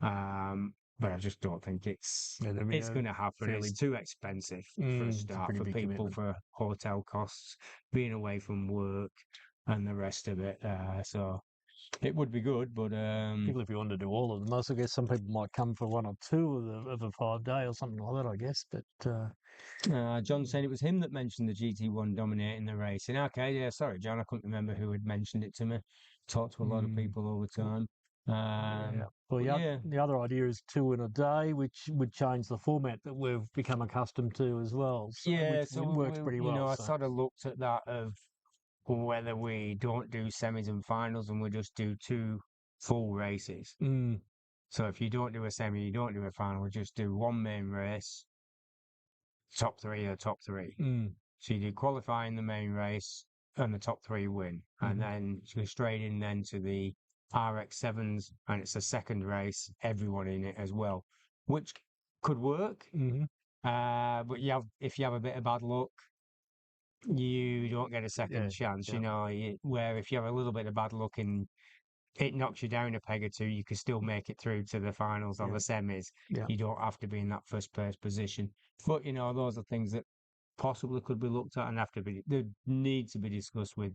[SPEAKER 1] But I just don't think it's
[SPEAKER 2] Yeah, that'd be
[SPEAKER 1] it's
[SPEAKER 2] a
[SPEAKER 1] going to happen. It's
[SPEAKER 2] fairly
[SPEAKER 1] too expensive for a
[SPEAKER 2] it's a
[SPEAKER 1] start
[SPEAKER 2] pretty
[SPEAKER 1] for
[SPEAKER 2] big
[SPEAKER 1] people
[SPEAKER 2] commitment,
[SPEAKER 1] for hotel costs, being away from work, and the rest of it. So it would be good, but
[SPEAKER 2] particularly if you want to do all of them. I guess some people might come for one or two of a 5 day or something like that. I guess, but
[SPEAKER 1] John said it was him that mentioned the GT1 dominating the racing. Okay, yeah, sorry, John, I couldn't remember who had mentioned it to me. Talked to a lot of
[SPEAKER 2] mm,
[SPEAKER 1] people all the time.
[SPEAKER 2] yeah. Well,
[SPEAKER 1] But yeah,
[SPEAKER 2] the other idea is two in a day, which would change the format that we've become accustomed to as well. So,
[SPEAKER 1] yeah.
[SPEAKER 2] which
[SPEAKER 1] So
[SPEAKER 2] works pretty well.
[SPEAKER 1] I
[SPEAKER 2] So,
[SPEAKER 1] sort of looked at that of whether we don't do semis and finals and we just do two full races.
[SPEAKER 2] mm,
[SPEAKER 1] So if you don't do a semi, you don't do a final, we just do one main race, top three or top three.
[SPEAKER 2] mm,
[SPEAKER 1] So you do qualifying the main race and the top three win. And
[SPEAKER 2] hmm
[SPEAKER 1] then you go straight in then to the RX7s and it's a second race, everyone in it as well, which could work.
[SPEAKER 2] hmm
[SPEAKER 1] But if you have a bit of bad luck, you don't get a second
[SPEAKER 2] yeah,
[SPEAKER 1] chance,
[SPEAKER 2] yeah,
[SPEAKER 1] where if you have a little bit of bad luck and it knocks you down a peg or two, you can still make it through to the finals or
[SPEAKER 2] yeah,
[SPEAKER 1] the semis.
[SPEAKER 2] yeah,
[SPEAKER 1] You don't have to be in that first place position. But those are things that possibly could be looked at and they need to be discussed with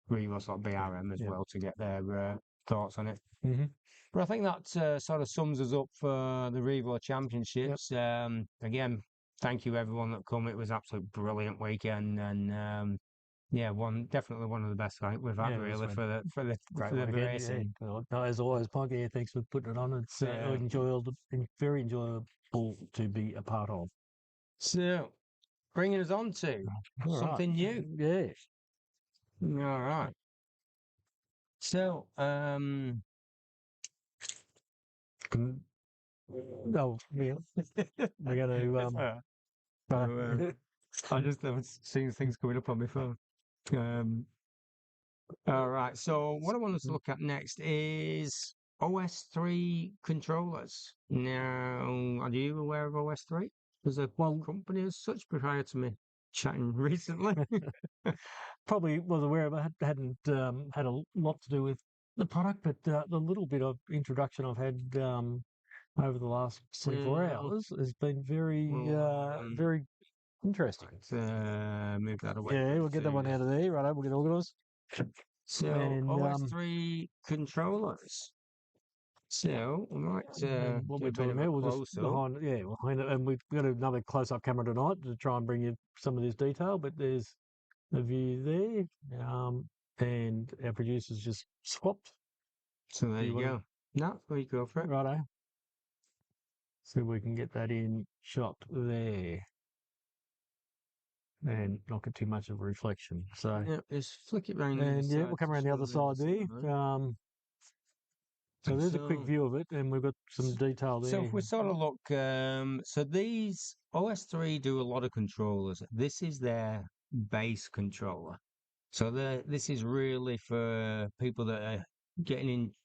[SPEAKER 1] Rivos like
[SPEAKER 2] yeah,
[SPEAKER 1] BRM as
[SPEAKER 2] yeah.
[SPEAKER 1] well to get their thoughts on it.
[SPEAKER 2] hmm
[SPEAKER 1] But I think that sort of sums us up for the Revo
[SPEAKER 2] Yep.
[SPEAKER 1] Championships. Again, thank you everyone that come. It was absolutely brilliant weekend, and yeah, definitely one of the best we've had
[SPEAKER 2] Yeah, it was
[SPEAKER 1] really
[SPEAKER 2] a
[SPEAKER 1] for
[SPEAKER 2] great
[SPEAKER 1] the
[SPEAKER 2] weekend. Yeah.
[SPEAKER 1] racing.
[SPEAKER 2] Well, no, as always, Punk, yeah, thanks for putting it on. It's
[SPEAKER 1] So,
[SPEAKER 2] very enjoyable to be a part of.
[SPEAKER 1] so bringing us on to
[SPEAKER 2] All right.
[SPEAKER 1] something new.
[SPEAKER 2] Yeah.
[SPEAKER 1] All right. So,
[SPEAKER 2] Can, oh, yeah. We're going to
[SPEAKER 1] uh,
[SPEAKER 2] uh,
[SPEAKER 1] so, I just have seen things coming up on my phone. Um, all right. So what I want us to look at next is OS3 controllers. Now, are you aware of OS3? There's a
[SPEAKER 2] well,
[SPEAKER 1] company as such prior to me chatting recently.
[SPEAKER 2] probably was aware of it. Hadn't had a lot to do with the product, but the little bit of introduction I've had over the last 24
[SPEAKER 1] So
[SPEAKER 2] hours has been very,
[SPEAKER 1] we'll
[SPEAKER 2] very interesting.
[SPEAKER 1] move that away
[SPEAKER 2] Yeah,
[SPEAKER 1] from
[SPEAKER 2] we'll get that one
[SPEAKER 1] food.
[SPEAKER 2] out of there. Right, we'll get organised.
[SPEAKER 1] So
[SPEAKER 2] And
[SPEAKER 1] OS3 controllers. So we might
[SPEAKER 2] and what
[SPEAKER 1] do
[SPEAKER 2] we're
[SPEAKER 1] a bit
[SPEAKER 2] talking
[SPEAKER 1] of a
[SPEAKER 2] about, we'll just
[SPEAKER 1] close up.
[SPEAKER 2] behind, yeah, behind it, and we've got another close-up camera tonight to try and bring you some of this detail. But there's a view there, and our producers just swapped.
[SPEAKER 1] So there
[SPEAKER 2] Do you
[SPEAKER 1] you
[SPEAKER 2] want
[SPEAKER 1] go. No, there you go for
[SPEAKER 2] to,
[SPEAKER 1] it.
[SPEAKER 2] righto? See if we can get that in shot there, and not get too much of a reflection. So,
[SPEAKER 1] Yeah, just flick it round the other
[SPEAKER 2] and yeah, we'll
[SPEAKER 1] side
[SPEAKER 2] come
[SPEAKER 1] to
[SPEAKER 2] around the
[SPEAKER 1] show
[SPEAKER 2] other
[SPEAKER 1] the other
[SPEAKER 2] side there.
[SPEAKER 1] side.
[SPEAKER 2] So there's a quick
[SPEAKER 1] So,
[SPEAKER 2] view of it, and we've got some detail
[SPEAKER 1] so
[SPEAKER 2] there.
[SPEAKER 1] if we sort of look, so these OS3 do a lot of controllers. This is their base controller. So this is really for people that are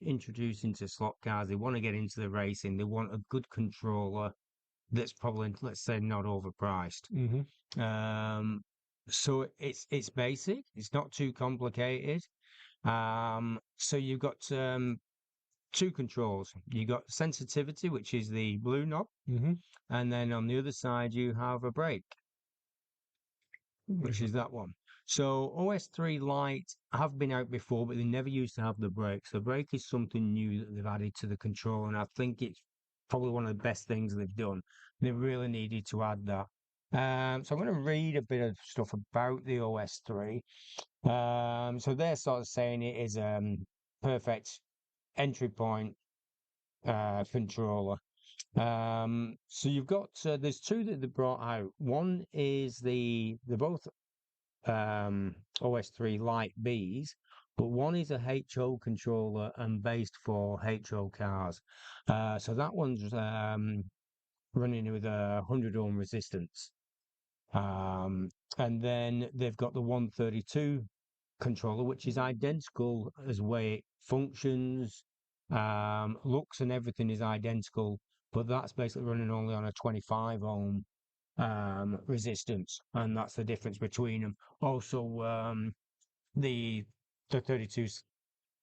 [SPEAKER 1] introduced into slot cars. They want to get into the racing. They want a good controller that's probably, let's say, not overpriced.
[SPEAKER 2] hmm
[SPEAKER 1] Um, so it's basic. It's not too complicated. So you've got two controls. You got sensitivity, which is the blue knob,
[SPEAKER 2] hmm
[SPEAKER 1] and then on the other side you have a brake, which is that one. So OS3 Lite have been out before, but they never used to have the brake. So the brake is something new that they've added to the control, and I think it's probably one of the best things they've done. They really needed to add that. So I'm going to read a bit of stuff about the OS3. So they're sort of saying it is perfect entry point controller. So you've got there's two that they brought out. One is they're both OS3 Lite Bs, but one is a HO controller and based for HO cars. So that one's running with a 100 ohm resistance. And then they've got the 132 controller, which is identical as way it functions, looks and everything is identical, but that's basically running only on a 25 ohm resistance, and that's the difference between them. Also, the 32's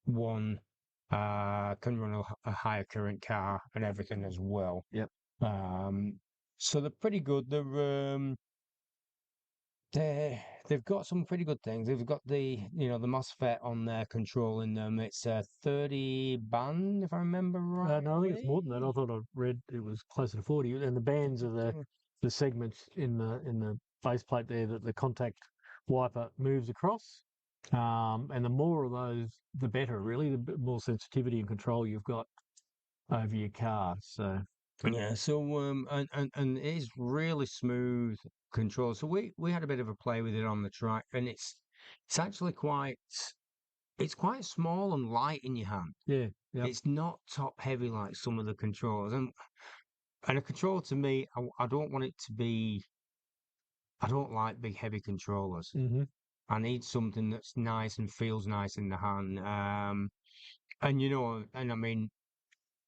[SPEAKER 1] one can run a higher current car and everything as well.
[SPEAKER 2] Yep.
[SPEAKER 1] So they're pretty good. They've got some pretty good things. They've got the the MOSFET on there controlling them. It's a 30 band, if I remember
[SPEAKER 2] No, I think it's more than that. I
[SPEAKER 1] rightly.
[SPEAKER 2] thought I read it was closer to 40. And the bands are the segments in the faceplate there that the contact wiper moves across. And the more of those, the better. Really, the more sensitivity and control you've got over your car. So
[SPEAKER 1] Yeah, so and it is really smooth control. So we had a bit of a play with it on the track, and it's actually quite small and light in your hand.
[SPEAKER 2] yeah, yep.
[SPEAKER 1] It's not top heavy like some of the controls, and a controller to me, I don't want it to be. I don't like big heavy controllers.
[SPEAKER 2] Mm-hmm.
[SPEAKER 1] I need something that's nice and feels nice in the hand. And and I mean,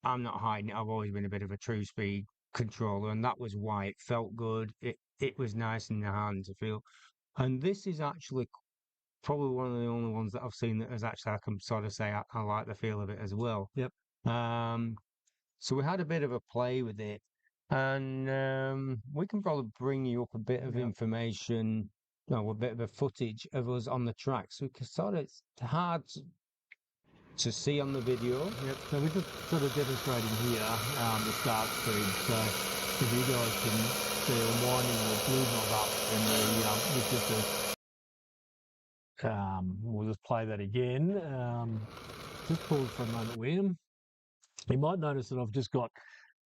[SPEAKER 1] I'm not hiding it. I've always been a bit of a true speed controller, and that was why it felt good. It was nice in the hand to feel. And this is actually probably one of the only ones that I've seen that has actually I can sort of say I like the feel of it as well.
[SPEAKER 2] Yep.
[SPEAKER 1] Um, so we had a bit of a play with it, and we can probably bring you up a bit of
[SPEAKER 2] Yep.
[SPEAKER 1] information, a bit of a footage of us on the track, so we can sort of it's hard to see on the video.
[SPEAKER 2] Yep. So we're just sort of demonstrating here the start speed. So if you guys can see I'm winding the blue knob up and with just we'll just play that again. Just pause for a moment, William. You might notice that I've just got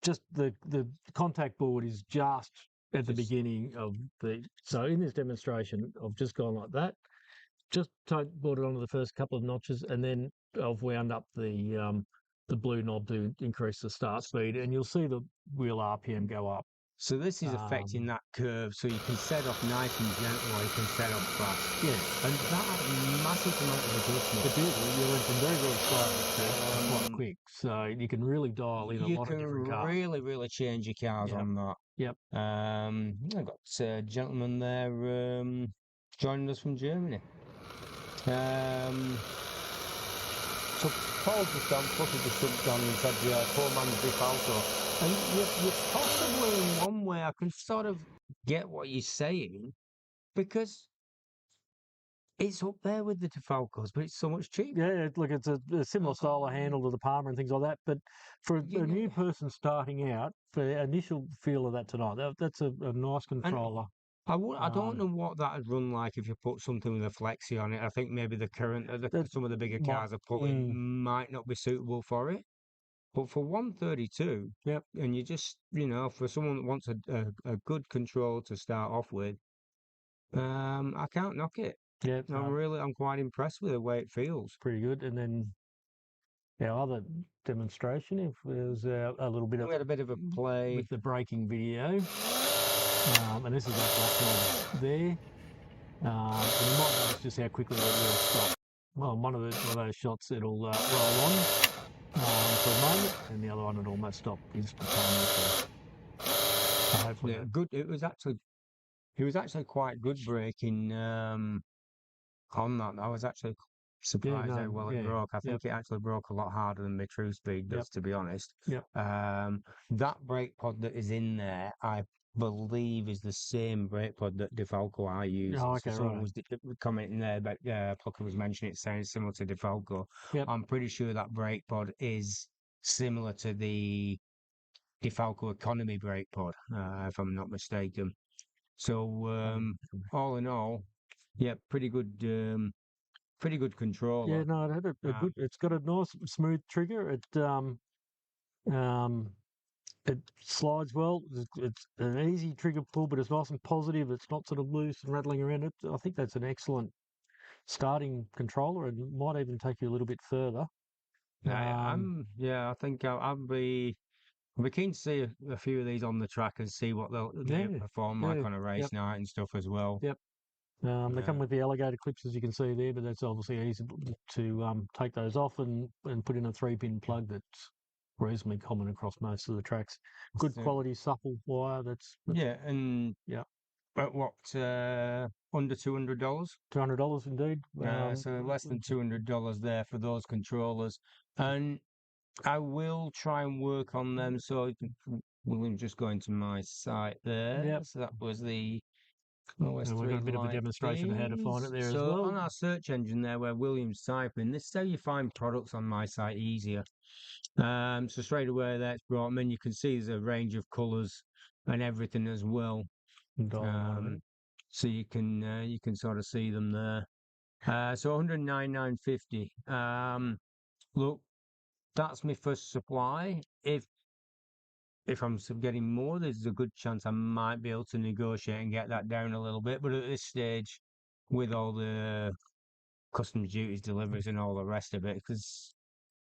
[SPEAKER 2] the contact board is just at the
[SPEAKER 1] Just
[SPEAKER 2] beginning of so in this demonstration I've just gone like that, just brought it onto the first couple of notches, and then I've wound up the blue knob to increase the start speed, and you'll see the wheel RPM go up.
[SPEAKER 1] So this is affecting that curve, so you can set off nice and gentle, or you can set off fast.
[SPEAKER 2] Yeah,
[SPEAKER 1] And that had a massive amount of adjustment.
[SPEAKER 2] it did. You went from very, very slow to quite quick, so you can really dial in a
[SPEAKER 1] You
[SPEAKER 2] lot of
[SPEAKER 1] can
[SPEAKER 2] different cars.
[SPEAKER 1] really, really change your cars
[SPEAKER 2] Yep.
[SPEAKER 1] on that.
[SPEAKER 2] Yep.
[SPEAKER 1] I've got a gentleman there joining us from Germany. So Paul just jumped on and said, yeah, poor man's Dick also. And you're possibly in one way, I can sort of get what you're saying, because it's up there with the Defalcos, but it's so much cheaper.
[SPEAKER 2] Yeah, look, it's a similar style of handle to the Palmer and things like that. But for
[SPEAKER 1] You
[SPEAKER 2] a
[SPEAKER 1] know,
[SPEAKER 2] new person starting out, for the initial feel of that tonight, that's a nice
[SPEAKER 1] and
[SPEAKER 2] controller.
[SPEAKER 1] I don't know what that would run like if you put something with a flexi on it. I think maybe the current,
[SPEAKER 2] That
[SPEAKER 1] some of the bigger
[SPEAKER 2] might,
[SPEAKER 1] cars are putting might not be suitable for it. But for 132,
[SPEAKER 2] yep,
[SPEAKER 1] and you just, for someone that wants a good control to start off with, I can't knock it.
[SPEAKER 2] yeah, no,
[SPEAKER 1] I'm quite impressed with the way it feels.
[SPEAKER 2] pretty good. And then our other demonstration, if there's a little bit
[SPEAKER 1] And
[SPEAKER 2] of
[SPEAKER 1] we had a bit of a play.
[SPEAKER 2] with the braking video, and this is that black knob there. And you might notice just how quickly it will stop. Well, one of those shots it'll roll on for a moment, and the other one it'll almost stop instantaneously. So hopefully,
[SPEAKER 1] Yeah, good. It was actually quite good braking on that. I was actually surprised how well it broke. I think it actually broke a lot harder than my true speed does, to be honest.
[SPEAKER 2] Yep.
[SPEAKER 1] That brake pod that is in there, I believe, is the same brake pod that Defalco are using.
[SPEAKER 2] Oh, okay,
[SPEAKER 1] so someone
[SPEAKER 2] right.
[SPEAKER 1] was commenting there, but Plucker was mentioning it, saying it's similar to Defalco.
[SPEAKER 2] Yep.
[SPEAKER 1] I'm pretty sure that brake pod is similar to the Defalco economy brake pod, if I'm not mistaken. So all in all, yeah, pretty good
[SPEAKER 2] Yeah,
[SPEAKER 1] controller.
[SPEAKER 2] no, it had a good. It's got a nice smooth trigger. Um, it slides well. It's an easy trigger pull, but it's nice and positive. It's not sort of loose and rattling around. I think that's an excellent starting controller, and might even take you a little bit further.
[SPEAKER 1] I think I'll be keen to see a few of these on the track and see what they'll perform like on a race night and stuff as well.
[SPEAKER 2] Yep. They come with the alligator clips, as you can see there, but that's obviously easy to take those off and put in a 3-pin plug that's reasonably common across most of the tracks. Good quality, supple wire.
[SPEAKER 1] And
[SPEAKER 2] yeah.
[SPEAKER 1] at what under $200.
[SPEAKER 2] $200 indeed.
[SPEAKER 1] So less than $200 there for those controllers, and I will try and work on them. So we'll just go into my site there.
[SPEAKER 2] Yep.
[SPEAKER 1] So that was the
[SPEAKER 2] And we've got
[SPEAKER 1] OS3
[SPEAKER 2] a bit of a
[SPEAKER 1] like
[SPEAKER 2] demonstration of how to find it
[SPEAKER 1] this.
[SPEAKER 2] there as
[SPEAKER 1] So
[SPEAKER 2] well.
[SPEAKER 1] on our search engine there, where Williams typing, this is how you find products on my site easier. So straight away that's brought them in. You can see there's a range of colours and everything as well.
[SPEAKER 2] $1
[SPEAKER 1] So you can sort of see them there. So 109,950. Look, that's my first supply. If I'm getting more, there's a good chance I might be able to negotiate and get that down a little bit. But at this stage, with all the customs duties, deliveries, and all the rest of it, because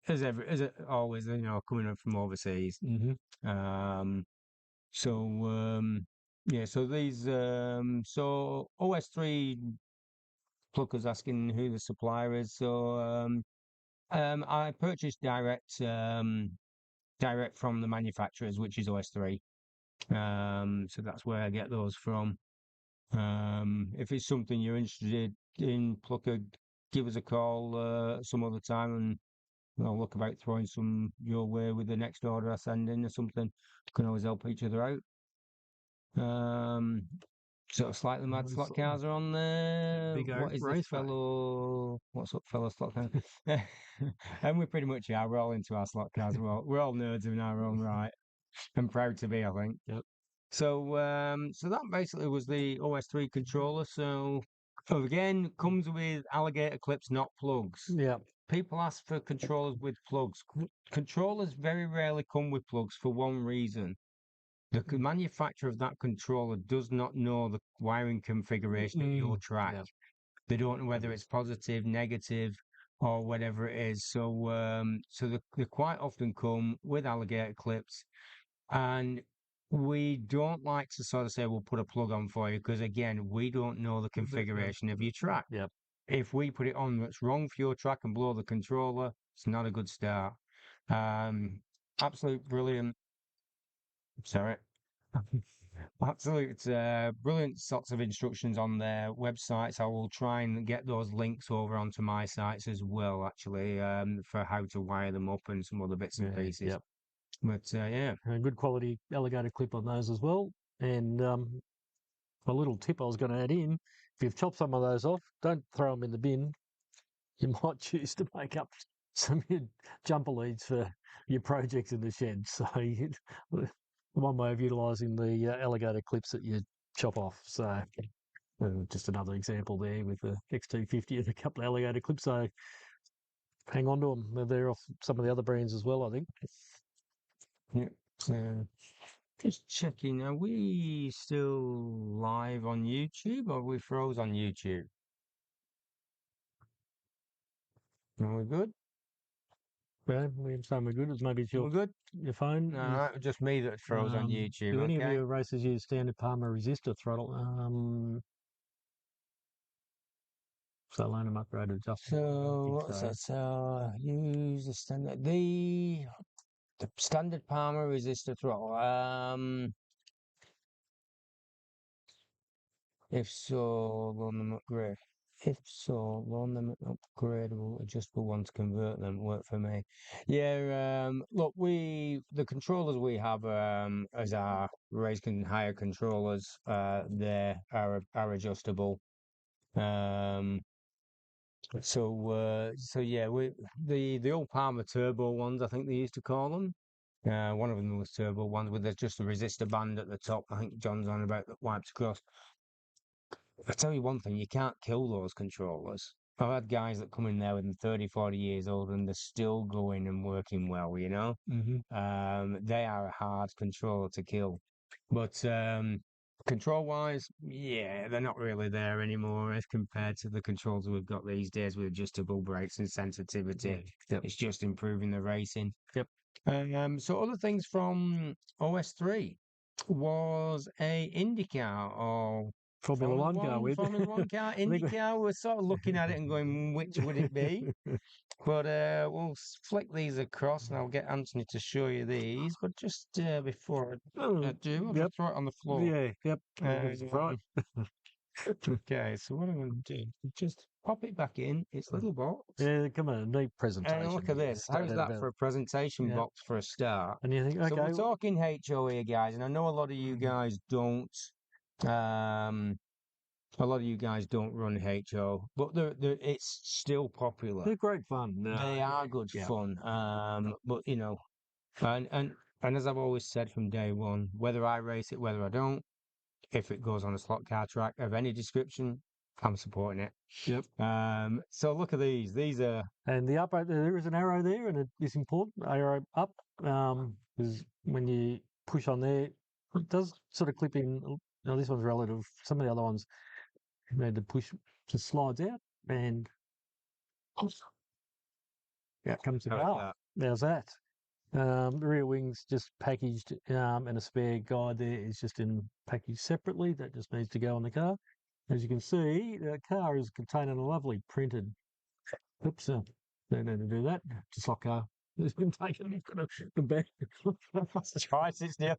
[SPEAKER 1] as it always, coming up from overseas.
[SPEAKER 2] Mm-hmm.
[SPEAKER 1] Um, so yeah, so these so OS3 Plucker's asking who the supplier is. So I purchased direct from the manufacturers, which is OS3. So that's where I get those from. If it's something you're interested in, Plucker, give us a call some other time, and I'll look about throwing some your way with the next order I send in or something. Can always help each other out. Um, Sort of slightly mad slot cars are on there.
[SPEAKER 2] Big
[SPEAKER 1] What is this
[SPEAKER 2] race rate.
[SPEAKER 1] fellow? What's up, fellow slot car? And we pretty much are. We're all into our slot cars. We're all nerds in our own right. I'm proud to be, I think.
[SPEAKER 2] Yep.
[SPEAKER 1] So that basically was the OS3 controller. So again, comes with alligator clips, not plugs.
[SPEAKER 2] Yeah.
[SPEAKER 1] People ask for controllers with plugs. Controllers very rarely come with plugs for one reason. The manufacturer of that controller does not know the wiring configuration of your track.
[SPEAKER 2] Yeah.
[SPEAKER 1] They don't know whether it's positive, negative, or whatever it is. So they quite often come with alligator clips, and we don't like to sort of say we'll put a plug on for you because again, we don't know the configuration of your track.
[SPEAKER 2] Yep.
[SPEAKER 1] If we put it on that's wrong for your track and blow the controller, it's not a good start. Um, Absolute brilliant. Sorry. Absolute brilliant sorts of instructions on their websites. I will try and get those links over onto my sites as well, actually, for how to wire them up and some other bits and pieces.
[SPEAKER 2] Yep.
[SPEAKER 1] But yeah,
[SPEAKER 2] A good quality alligator clip on those as well. And a little tip I was going to add in: if you've chopped some of those off, don't throw them in the bin. You might choose to make up some of your jumper leads for your projects in the shed. So one way of utilising the alligator clips that you chop off. So just another example there with the X250 and a couple of alligator clips. So hang on to them. They're off some of the other brands as well, I think.
[SPEAKER 1] yeah. Just checking, are we still live on YouTube or are we froze on YouTube? Are we good?
[SPEAKER 2] Yeah, we're saying we're good. It's maybe it's
[SPEAKER 1] We're good?
[SPEAKER 2] your phone.
[SPEAKER 1] No, just me that froze on YouTube.
[SPEAKER 2] Do any of
[SPEAKER 1] Okay.
[SPEAKER 2] your racers use standard Palmer resistor throttle? Solanum upgraded adjustable.
[SPEAKER 1] So what's
[SPEAKER 2] So.
[SPEAKER 1] that? So use the standard the standard Palmer resistor throttle. If so, loan them upgrade. If so, loan them upgradable, adjustable one to convert them. Work for me. Yeah. Look, the controllers we have as our race can hire controllers. They are adjustable. Um. So yeah, the old Palmer turbo ones, I think they used to call them. One of them was turbo ones with just a resistor band at the top. I think John's on about that wipes across. I tell you one thing, you can't kill those controllers. I've had guys that come in there with them 30, 40 years old and they're still going and working well, you know? They are a hard controller to kill. But control wise, yeah, they're not really there anymore as compared to the controls we've got these days with adjustable brakes and sensitivity.
[SPEAKER 2] Yep.
[SPEAKER 1] It's just improving the racing.
[SPEAKER 2] Yep.
[SPEAKER 1] So other things from OS3 was a IndyCar or
[SPEAKER 2] Formula One car with.
[SPEAKER 1] Formula One car,
[SPEAKER 2] I think
[SPEAKER 1] IndyCar. We're sort of looking at it and going, which would it be? But we'll flick these across, and I'll get Anthony to show you these. But just before I do, I'll
[SPEAKER 2] Yep.
[SPEAKER 1] just throw it on the floor.
[SPEAKER 2] Yeah. Yep. Right.
[SPEAKER 1] Okay, so what I'm going to do, just pop it back in its little box.
[SPEAKER 2] Yeah. Come on. Neat presentation.
[SPEAKER 1] And look at this. How's that for a presentation
[SPEAKER 2] Yeah.
[SPEAKER 1] box for a start?
[SPEAKER 2] And you think,
[SPEAKER 1] So
[SPEAKER 2] okay,
[SPEAKER 1] we're talking HO here, guys, and I know a lot of you guys don't. Um, a lot of you guys don't run HO, but it's still popular.
[SPEAKER 2] they're great fun.
[SPEAKER 1] They are good
[SPEAKER 2] Yeah.
[SPEAKER 1] fun. But you know, and as I've always said from day one, whether I race it, whether I don't, if it goes on a slot car track of any description, I'm supporting it.
[SPEAKER 2] Yep.
[SPEAKER 1] So look at these. These are
[SPEAKER 2] And the up, there is an arrow there, and it is important. Arrow up, because when you push on there, it does sort of clip in. Now this one's relative. Some of the other ones you need to push, just slides out, and out comes the
[SPEAKER 1] how about
[SPEAKER 2] car.
[SPEAKER 1] that?
[SPEAKER 2] There's that. The rear wings just packaged, and a spare guide there is just in packaged separately. That just needs to go on the car. As you can see, the car is containing a lovely printed. Oops, don't need to do that. Just like it's been taken from the back.
[SPEAKER 1] Twice it's near.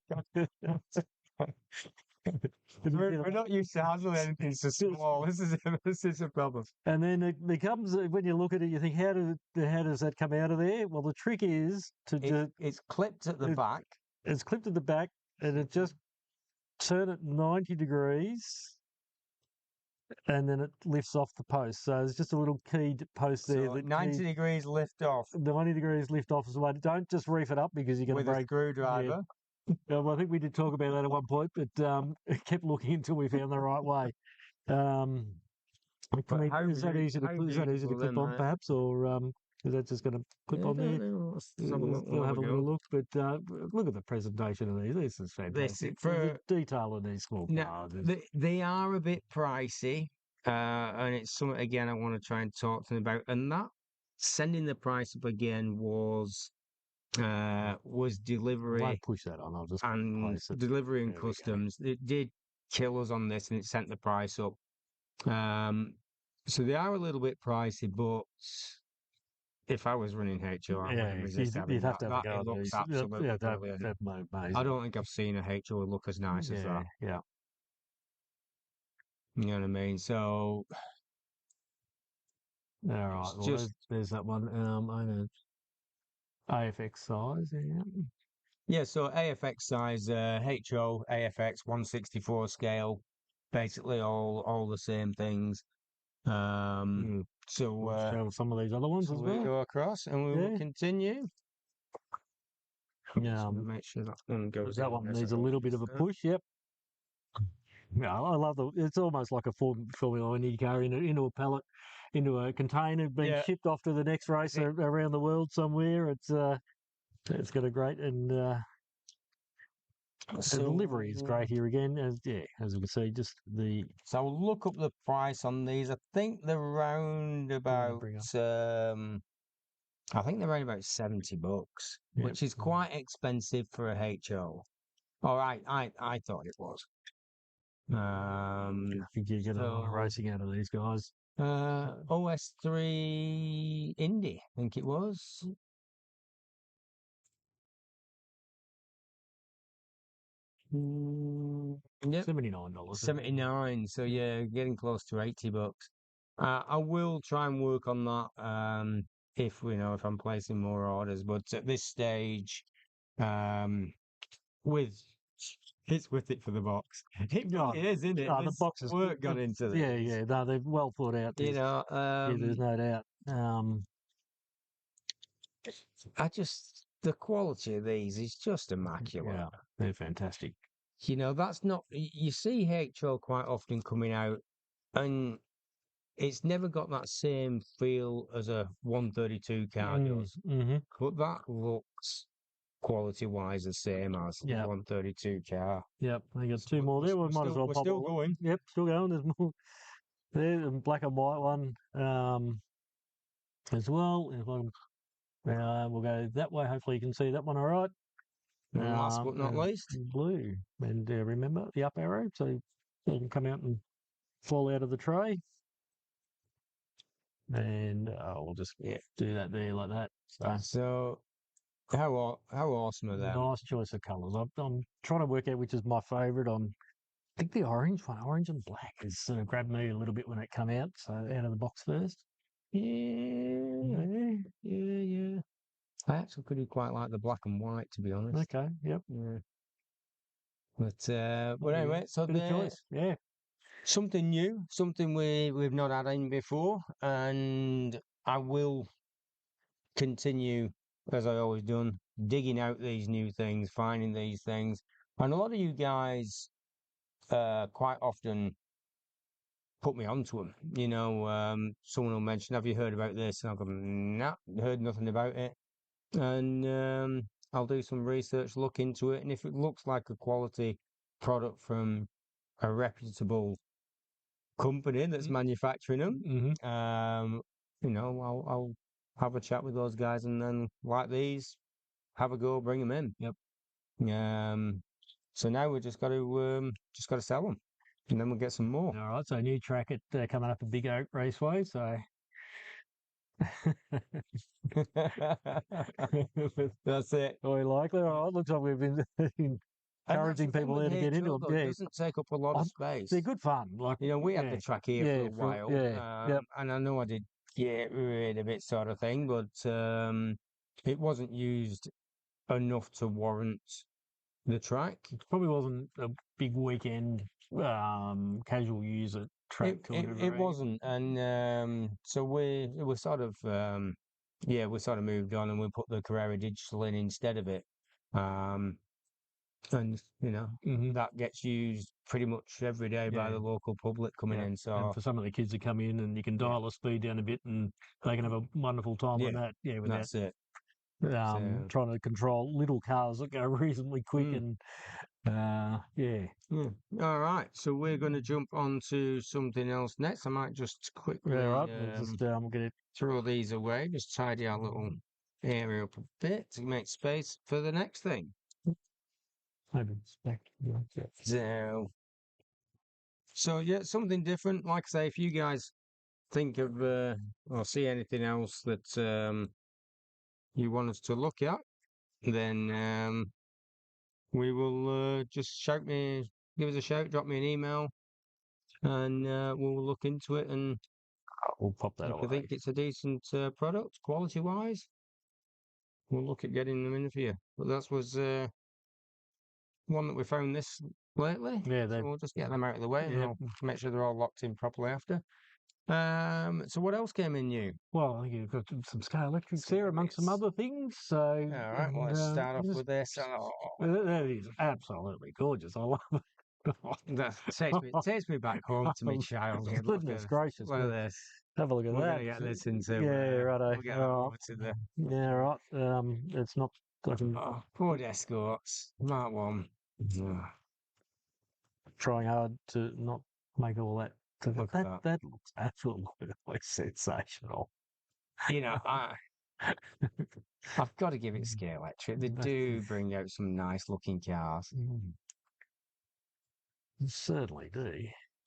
[SPEAKER 1] We're not used to handling anything so small. This is a problem.
[SPEAKER 2] And then it becomes, when you look at it, you think, how does that come out of there? Well, the trick is
[SPEAKER 1] It's clipped at the back.
[SPEAKER 2] It's clipped at the back, and it just turn it 90 degrees, and then it lifts off the post. So there's just a little keyed post there.
[SPEAKER 1] So 90 degrees lift off.
[SPEAKER 2] 90 degrees lift off as well. Don't just reef it up because you're going to break.
[SPEAKER 1] With a screwdriver.
[SPEAKER 2] Well, I think we did talk about that at one point, but it kept looking until we found the right way. Is that easy to clip on, perhaps, or is that just going to clip on there? We'll have a little look, but look at the presentation of these. This is fantastic. The detail in these small cars.
[SPEAKER 1] They are a bit pricey, and it's something again I want to try and talk to them about. And that sending the price up again was delivery.
[SPEAKER 2] I won't push that on. I'll just
[SPEAKER 1] and delivery and customs. It did kill us on this, and it sent the price up. So they are a little bit pricey, but if I was running HO, I wouldn't resist having
[SPEAKER 2] you'd have to have
[SPEAKER 1] that. It looks absolutely brilliant.
[SPEAKER 2] Amazing.
[SPEAKER 1] I don't think I've seen a HO look as nice as that.
[SPEAKER 2] Yeah.
[SPEAKER 1] You know what I mean? So,
[SPEAKER 2] all right. Well, there's that one. I know. AFX size, yeah.
[SPEAKER 1] Yeah, so AFX size, HO, AFX 164 scale, basically all the same things. So
[SPEAKER 2] show some of these other ones as well.
[SPEAKER 1] We'll go across and we will continue.
[SPEAKER 2] Yeah,
[SPEAKER 1] make sure that one goes.
[SPEAKER 2] That one needs a little bit of a push. Yep. Yeah, I love it's almost like a Formula One car into a pallet, into a container, being shipped off to the next race around the world somewhere. It's got a great the delivery is great here again. As you can see, just the.
[SPEAKER 1] So I'll look up the price on these. I think they're around about. I think they're around about $70, which is quite expensive for a HO. All right, I thought it was.
[SPEAKER 2] I think you're getting a lot of racing out of these guys.
[SPEAKER 1] OS3 Indy, I think it was.
[SPEAKER 2] Yep. $79.
[SPEAKER 1] 79. So yeah, getting close to $80. I will try and work on that. If I'm placing more orders, but at this stage, it's with it for the box. It really is, isn't it?
[SPEAKER 2] The boxes
[SPEAKER 1] work got into this.
[SPEAKER 2] Yeah. No, they're well thought out.
[SPEAKER 1] There's
[SPEAKER 2] no doubt.
[SPEAKER 1] The quality of these is just immaculate.
[SPEAKER 2] Yeah, they're fantastic.
[SPEAKER 1] That's not. You see HO quite often coming out, and it's never got that same feel as a 132 car does.
[SPEAKER 2] Mm-hmm.
[SPEAKER 1] But that looks quality-wise the same as the 132 car.
[SPEAKER 2] Yep, I got two more there. We might as well pop
[SPEAKER 1] still going.
[SPEAKER 2] Yep, still going. There's more there, the black and white one as well. If we'll go that way. Hopefully you can see that one all right.
[SPEAKER 1] Last but not least,
[SPEAKER 2] blue. And remember the up arrow, so you can come out and fall out of the tray, and we'll just
[SPEAKER 1] Yeah.
[SPEAKER 2] do that there like that. So
[SPEAKER 1] So how awesome are them?
[SPEAKER 2] nice choice of colours. I'm trying to work out which is my favourite. I think the orange one, orange and black, has sort of grabbed me a little bit when it come out. So out of the box first.
[SPEAKER 1] Yeah, yeah. I actually could quite like the black and white, to be honest.
[SPEAKER 2] Okay, yep.
[SPEAKER 1] Yeah. But
[SPEAKER 2] There you go.
[SPEAKER 1] anyway, so
[SPEAKER 2] Bit of
[SPEAKER 1] they're
[SPEAKER 2] choice. Yeah.
[SPEAKER 1] something new, something we've not had in before, and I will continue as I always done, digging out these new things, finding these things, and a lot of you guys quite often put me onto them. Someone will mention, "Have you heard about this?" And I'll go, "No, heard nothing about it." And I'll do some research, look into it, and if it looks like a quality product from a reputable company that's manufacturing them,
[SPEAKER 2] Mm-hmm.
[SPEAKER 1] I'll have a chat with those guys, and then like these, have a go, bring them in.
[SPEAKER 2] Yep.
[SPEAKER 1] Um, so now we just got to sell them, and then we'll get some more.
[SPEAKER 2] All right. So new track at coming up at Big Oak Raceway. So
[SPEAKER 1] That's it.
[SPEAKER 2] very likely. All right. Looks like we've been
[SPEAKER 1] And that's the
[SPEAKER 2] encouraging
[SPEAKER 1] thing
[SPEAKER 2] people
[SPEAKER 1] with
[SPEAKER 2] there
[SPEAKER 1] the
[SPEAKER 2] to get into
[SPEAKER 1] HO
[SPEAKER 2] them.
[SPEAKER 1] though, it
[SPEAKER 2] Yeah.
[SPEAKER 1] doesn't take up a lot of
[SPEAKER 2] I- They're
[SPEAKER 1] space.
[SPEAKER 2] good fun. Like,
[SPEAKER 1] We had
[SPEAKER 2] yeah.
[SPEAKER 1] the track here for
[SPEAKER 2] Yeah.
[SPEAKER 1] a while,
[SPEAKER 2] Yeah. Yep.
[SPEAKER 1] and I know I did get rid of it sort of thing, but it wasn't used enough to warrant the track.
[SPEAKER 2] Probably wasn't a big weekend casual user track to a
[SPEAKER 1] It
[SPEAKER 2] degree.
[SPEAKER 1] wasn't, and so we sort of we sort of moved on, and we put the Carrera Digital in instead of it. Um, and
[SPEAKER 2] Mm-hmm.
[SPEAKER 1] that gets used pretty much every day by
[SPEAKER 2] Yeah.
[SPEAKER 1] the local public coming
[SPEAKER 2] Yeah.
[SPEAKER 1] in.
[SPEAKER 2] And
[SPEAKER 1] So
[SPEAKER 2] for some of the kids to come in and you can
[SPEAKER 1] yeah,
[SPEAKER 2] dial the speed down a bit and they can have a wonderful time on
[SPEAKER 1] yeah,
[SPEAKER 2] that. Yeah, without
[SPEAKER 1] that's it. So
[SPEAKER 2] trying to control little cars that go reasonably quick
[SPEAKER 1] mm,
[SPEAKER 2] and yeah.
[SPEAKER 1] yeah. All right, so we're going to jump on to something else next. I might just
[SPEAKER 2] Yeah,
[SPEAKER 1] quickly
[SPEAKER 2] right. We'll just get it.
[SPEAKER 1] throw these away, just tidy our little area up a bit to make space for the next thing.
[SPEAKER 2] Maybe it's back. Yeah.
[SPEAKER 1] So yeah, something different. Like I say, if you guys think of or see anything else that you want us to look at, then we will just give us a shout, drop me an email, and we'll look into it. And
[SPEAKER 2] We'll pop that
[SPEAKER 1] if I
[SPEAKER 2] away.
[SPEAKER 1] think it's a decent product, quality wise, we'll look at getting them in for you. But that was one that we found this lately,
[SPEAKER 2] Yeah,
[SPEAKER 1] so
[SPEAKER 2] they.
[SPEAKER 1] we'll just get them out of the way, and
[SPEAKER 2] Yeah.
[SPEAKER 1] I'll make sure they're all locked in properly after. So what else came in new?
[SPEAKER 2] Well, I think you've got some scale electrics there amongst some
[SPEAKER 1] Serious.
[SPEAKER 2] other things. So,
[SPEAKER 1] All right, well,
[SPEAKER 2] and
[SPEAKER 1] let's start off
[SPEAKER 2] just,
[SPEAKER 1] with this. Oh,
[SPEAKER 2] that is absolutely gorgeous. I love it.
[SPEAKER 1] that takes me back home to my childhood.
[SPEAKER 2] Goodness gracious
[SPEAKER 1] Look at
[SPEAKER 2] me.
[SPEAKER 1] this.
[SPEAKER 2] Have a look at
[SPEAKER 1] We're
[SPEAKER 2] that.
[SPEAKER 1] gonna get this into.
[SPEAKER 2] Yeah, righto.
[SPEAKER 1] We'll get that
[SPEAKER 2] All
[SPEAKER 1] over to the
[SPEAKER 2] right. Yeah, right. It's not. I can
[SPEAKER 1] Ford Escorts Mark One. Oh,
[SPEAKER 2] trying hard to not make all that.
[SPEAKER 1] look at
[SPEAKER 2] That
[SPEAKER 1] that.
[SPEAKER 2] that looks absolutely sensational.
[SPEAKER 1] You know, I've got to give it scale electric. They
[SPEAKER 2] That
[SPEAKER 1] do
[SPEAKER 2] is,
[SPEAKER 1] bring out some nice looking cars.
[SPEAKER 2] certainly do.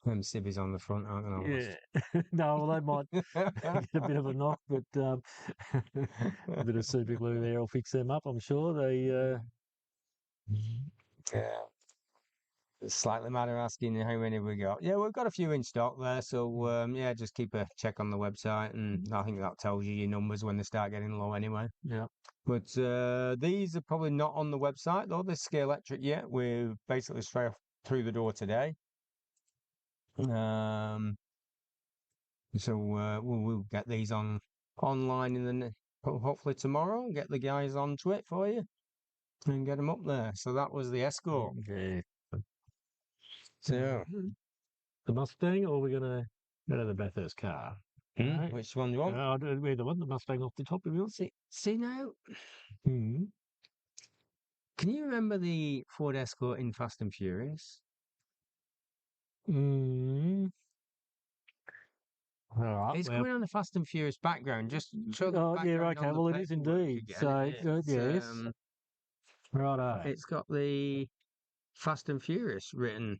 [SPEAKER 1] Them civvies on the front aren't gonna
[SPEAKER 2] Yeah. No, well, they might
[SPEAKER 1] last.
[SPEAKER 2] get a bit of a knock, but a bit of super glue there will fix them up. I'm sure they.
[SPEAKER 1] Yeah. Slightly matter asking how many we got. Yeah, we've got a few in stock there, so yeah, just keep a check on the website, and I think that tells you your numbers when they start getting low anyway.
[SPEAKER 2] Yeah.
[SPEAKER 1] But these are probably not on the website though. This Scale Electric yet. We're basically straight off through the door today. So we'll get these online in hopefully tomorrow. And get the guys onto it for you and get them up there. So that was the Escort.
[SPEAKER 2] Yeah.
[SPEAKER 1] So
[SPEAKER 2] The Mustang, or we're gonna go to the Bathurst car? Right.
[SPEAKER 1] which one do you want?
[SPEAKER 2] Either one. The Mustang off the top, if you want.
[SPEAKER 1] See now.
[SPEAKER 2] Hmm.
[SPEAKER 1] Can you remember the Ford Escort in Fast and Furious?
[SPEAKER 2] Hmm. All right.
[SPEAKER 1] It's
[SPEAKER 2] Well.
[SPEAKER 1] coming on the Fast and Furious background. Just show the
[SPEAKER 2] Oh, yeah.
[SPEAKER 1] background
[SPEAKER 2] Okay.
[SPEAKER 1] on the
[SPEAKER 2] Well, it is
[SPEAKER 1] paperwork
[SPEAKER 2] indeed.
[SPEAKER 1] again.
[SPEAKER 2] So, yes. Righto.
[SPEAKER 1] It's got the Fast and Furious written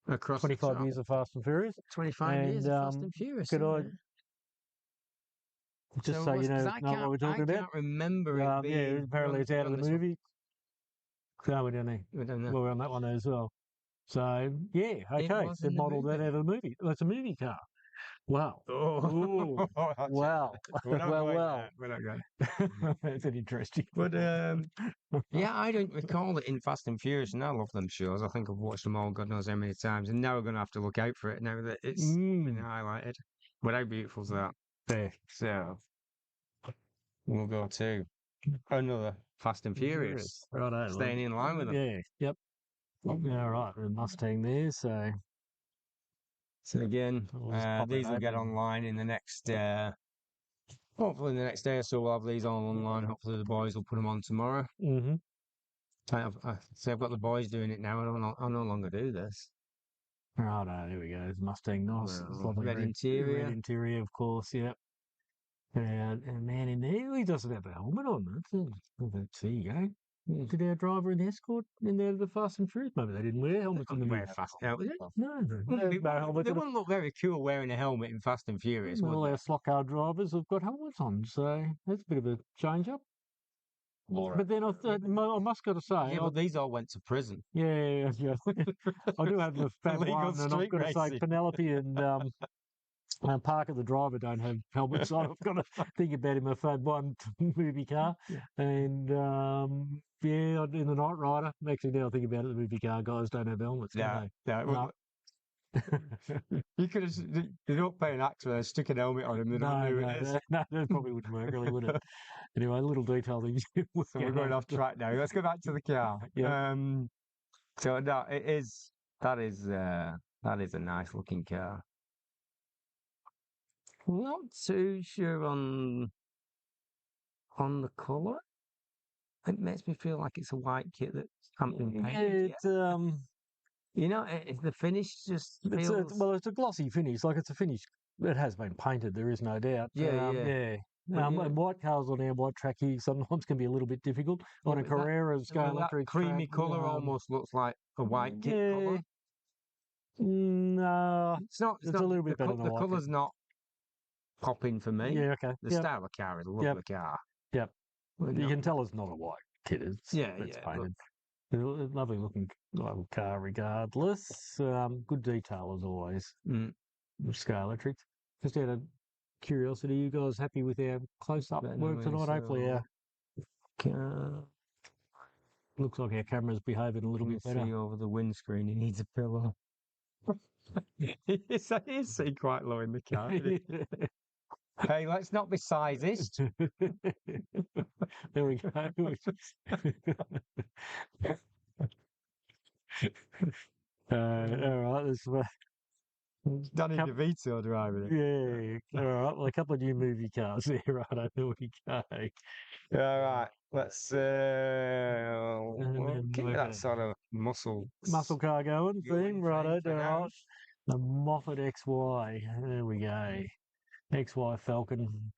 [SPEAKER 1] across the
[SPEAKER 2] 25
[SPEAKER 1] top.
[SPEAKER 2] years of Fast and Furious.
[SPEAKER 1] 25 years
[SPEAKER 2] And
[SPEAKER 1] of Fast and Furious.
[SPEAKER 2] could I
[SPEAKER 1] Isn't it?
[SPEAKER 2] just
[SPEAKER 1] So
[SPEAKER 2] so you
[SPEAKER 1] because
[SPEAKER 2] know what we're talking
[SPEAKER 1] I
[SPEAKER 2] about?
[SPEAKER 1] can't remember it
[SPEAKER 2] Yeah,
[SPEAKER 1] being.
[SPEAKER 2] apparently it's out of the
[SPEAKER 1] this one.
[SPEAKER 2] movie. So we don't know.
[SPEAKER 1] I don't know.
[SPEAKER 2] Well, we're on that one as well. So yeah,
[SPEAKER 1] It
[SPEAKER 2] okay,
[SPEAKER 1] was
[SPEAKER 2] they've
[SPEAKER 1] in the
[SPEAKER 2] modelled that
[SPEAKER 1] movie.
[SPEAKER 2] out of the movie. That's a movie car. Wow.
[SPEAKER 1] Oh,
[SPEAKER 2] Ooh. Wow.
[SPEAKER 1] we're not
[SPEAKER 2] well,
[SPEAKER 1] going
[SPEAKER 2] well.
[SPEAKER 1] there. We're not going.
[SPEAKER 2] That's an interesting.
[SPEAKER 1] But yeah, I don't recall it in Fast and Furious, and I love them shows. I think I've watched them all, God knows how many times, and now we're going to have to look out for it now that it's been highlighted. But how beautiful's that?
[SPEAKER 2] There.
[SPEAKER 1] So we'll go to another Fast and Furious,
[SPEAKER 2] Right.
[SPEAKER 1] staying in line with them.
[SPEAKER 2] Yeah. Yep. Yeah. Right. The Mustang there. So.
[SPEAKER 1] So again,
[SPEAKER 2] I'll just pop
[SPEAKER 1] these
[SPEAKER 2] that
[SPEAKER 1] will get
[SPEAKER 2] open.
[SPEAKER 1] online in the next. Hopefully, the next day or so, we'll have these all online. Hopefully, the boys will put them on tomorrow.
[SPEAKER 2] Mm-hmm.
[SPEAKER 1] I've got the boys doing it now. I no longer do this.
[SPEAKER 2] Right. There we go. It's Mustang. Nice. It's lovely
[SPEAKER 1] Red
[SPEAKER 2] red
[SPEAKER 1] interior.
[SPEAKER 2] interior, of course. Yep. And man in there, he doesn't have a helmet on. There you go. Did our driver and escort in there the Fast and Furious? Maybe they didn't wear helmets in the movie.
[SPEAKER 1] No,
[SPEAKER 2] helmet.
[SPEAKER 1] they wouldn't look very cool wearing a helmet in Fast and Furious,
[SPEAKER 2] All
[SPEAKER 1] would
[SPEAKER 2] our slot car drivers have got helmets on, so that's a bit of a change up. But then I must got to say,
[SPEAKER 1] yeah, but these all went to prison.
[SPEAKER 2] yeah. I do have the Fab
[SPEAKER 1] Legal
[SPEAKER 2] One, and I've
[SPEAKER 1] street
[SPEAKER 2] got to say
[SPEAKER 1] racing.
[SPEAKER 2] Penelope and Parker, the driver, don't have helmets on. I've got to think about him a Fab One movie car, and yeah, in the Night Rider. Actually, now I think about it, the movie car guys don't have helmets, do
[SPEAKER 1] Yeah,
[SPEAKER 2] they?
[SPEAKER 1] yeah. You could have. They don't pay an actor. Stick an helmet on him. They don't know who it is.
[SPEAKER 2] No, that probably wouldn't work, really, would it? Anyway, a little detail things.
[SPEAKER 1] So we're going off track now. Let's go back to the car.
[SPEAKER 2] Yeah.
[SPEAKER 1] So no, it is. That is a nice looking car. Not too sure on the colour. It makes me feel like it's a white kit that hasn't been painted yet. You know, the finish just feels.
[SPEAKER 2] It's a glossy finish. Like it's a finish. It has been painted. There is no doubt.
[SPEAKER 1] Yeah.
[SPEAKER 2] And white cars on our white track here sometimes can be a little bit difficult. On a Carrera's going electric
[SPEAKER 1] creamy
[SPEAKER 2] track,
[SPEAKER 1] colour almost looks like a white kit colour.
[SPEAKER 2] No,
[SPEAKER 1] it's not.
[SPEAKER 2] It's a little bit better than
[SPEAKER 1] the colour's not popping for me.
[SPEAKER 2] Yeah, okay.
[SPEAKER 1] The style of the car is a lovely car.
[SPEAKER 2] Yep.
[SPEAKER 1] Well,
[SPEAKER 2] you can tell it's not a white kit. It's painted. Lovely looking car regardless. Good detail as always. Scale electric. Just out of curiosity, you guys happy with our close-up work tonight? Hopefully looks like our camera's behaving a little bit better.
[SPEAKER 1] See over the windscreen, he needs a pillow. It's quite low in the car. Hey, let's not be sizist.
[SPEAKER 2] There we go. All right, this
[SPEAKER 1] Danny DeVito driving it.
[SPEAKER 2] Yeah. All right. Well, a couple of new movie cars there, right? I know we go.
[SPEAKER 1] All right. Let's keep that sort of muscle
[SPEAKER 2] car going thing, right?
[SPEAKER 1] All right.
[SPEAKER 2] The Moffat XY. There we go. XY Falcon.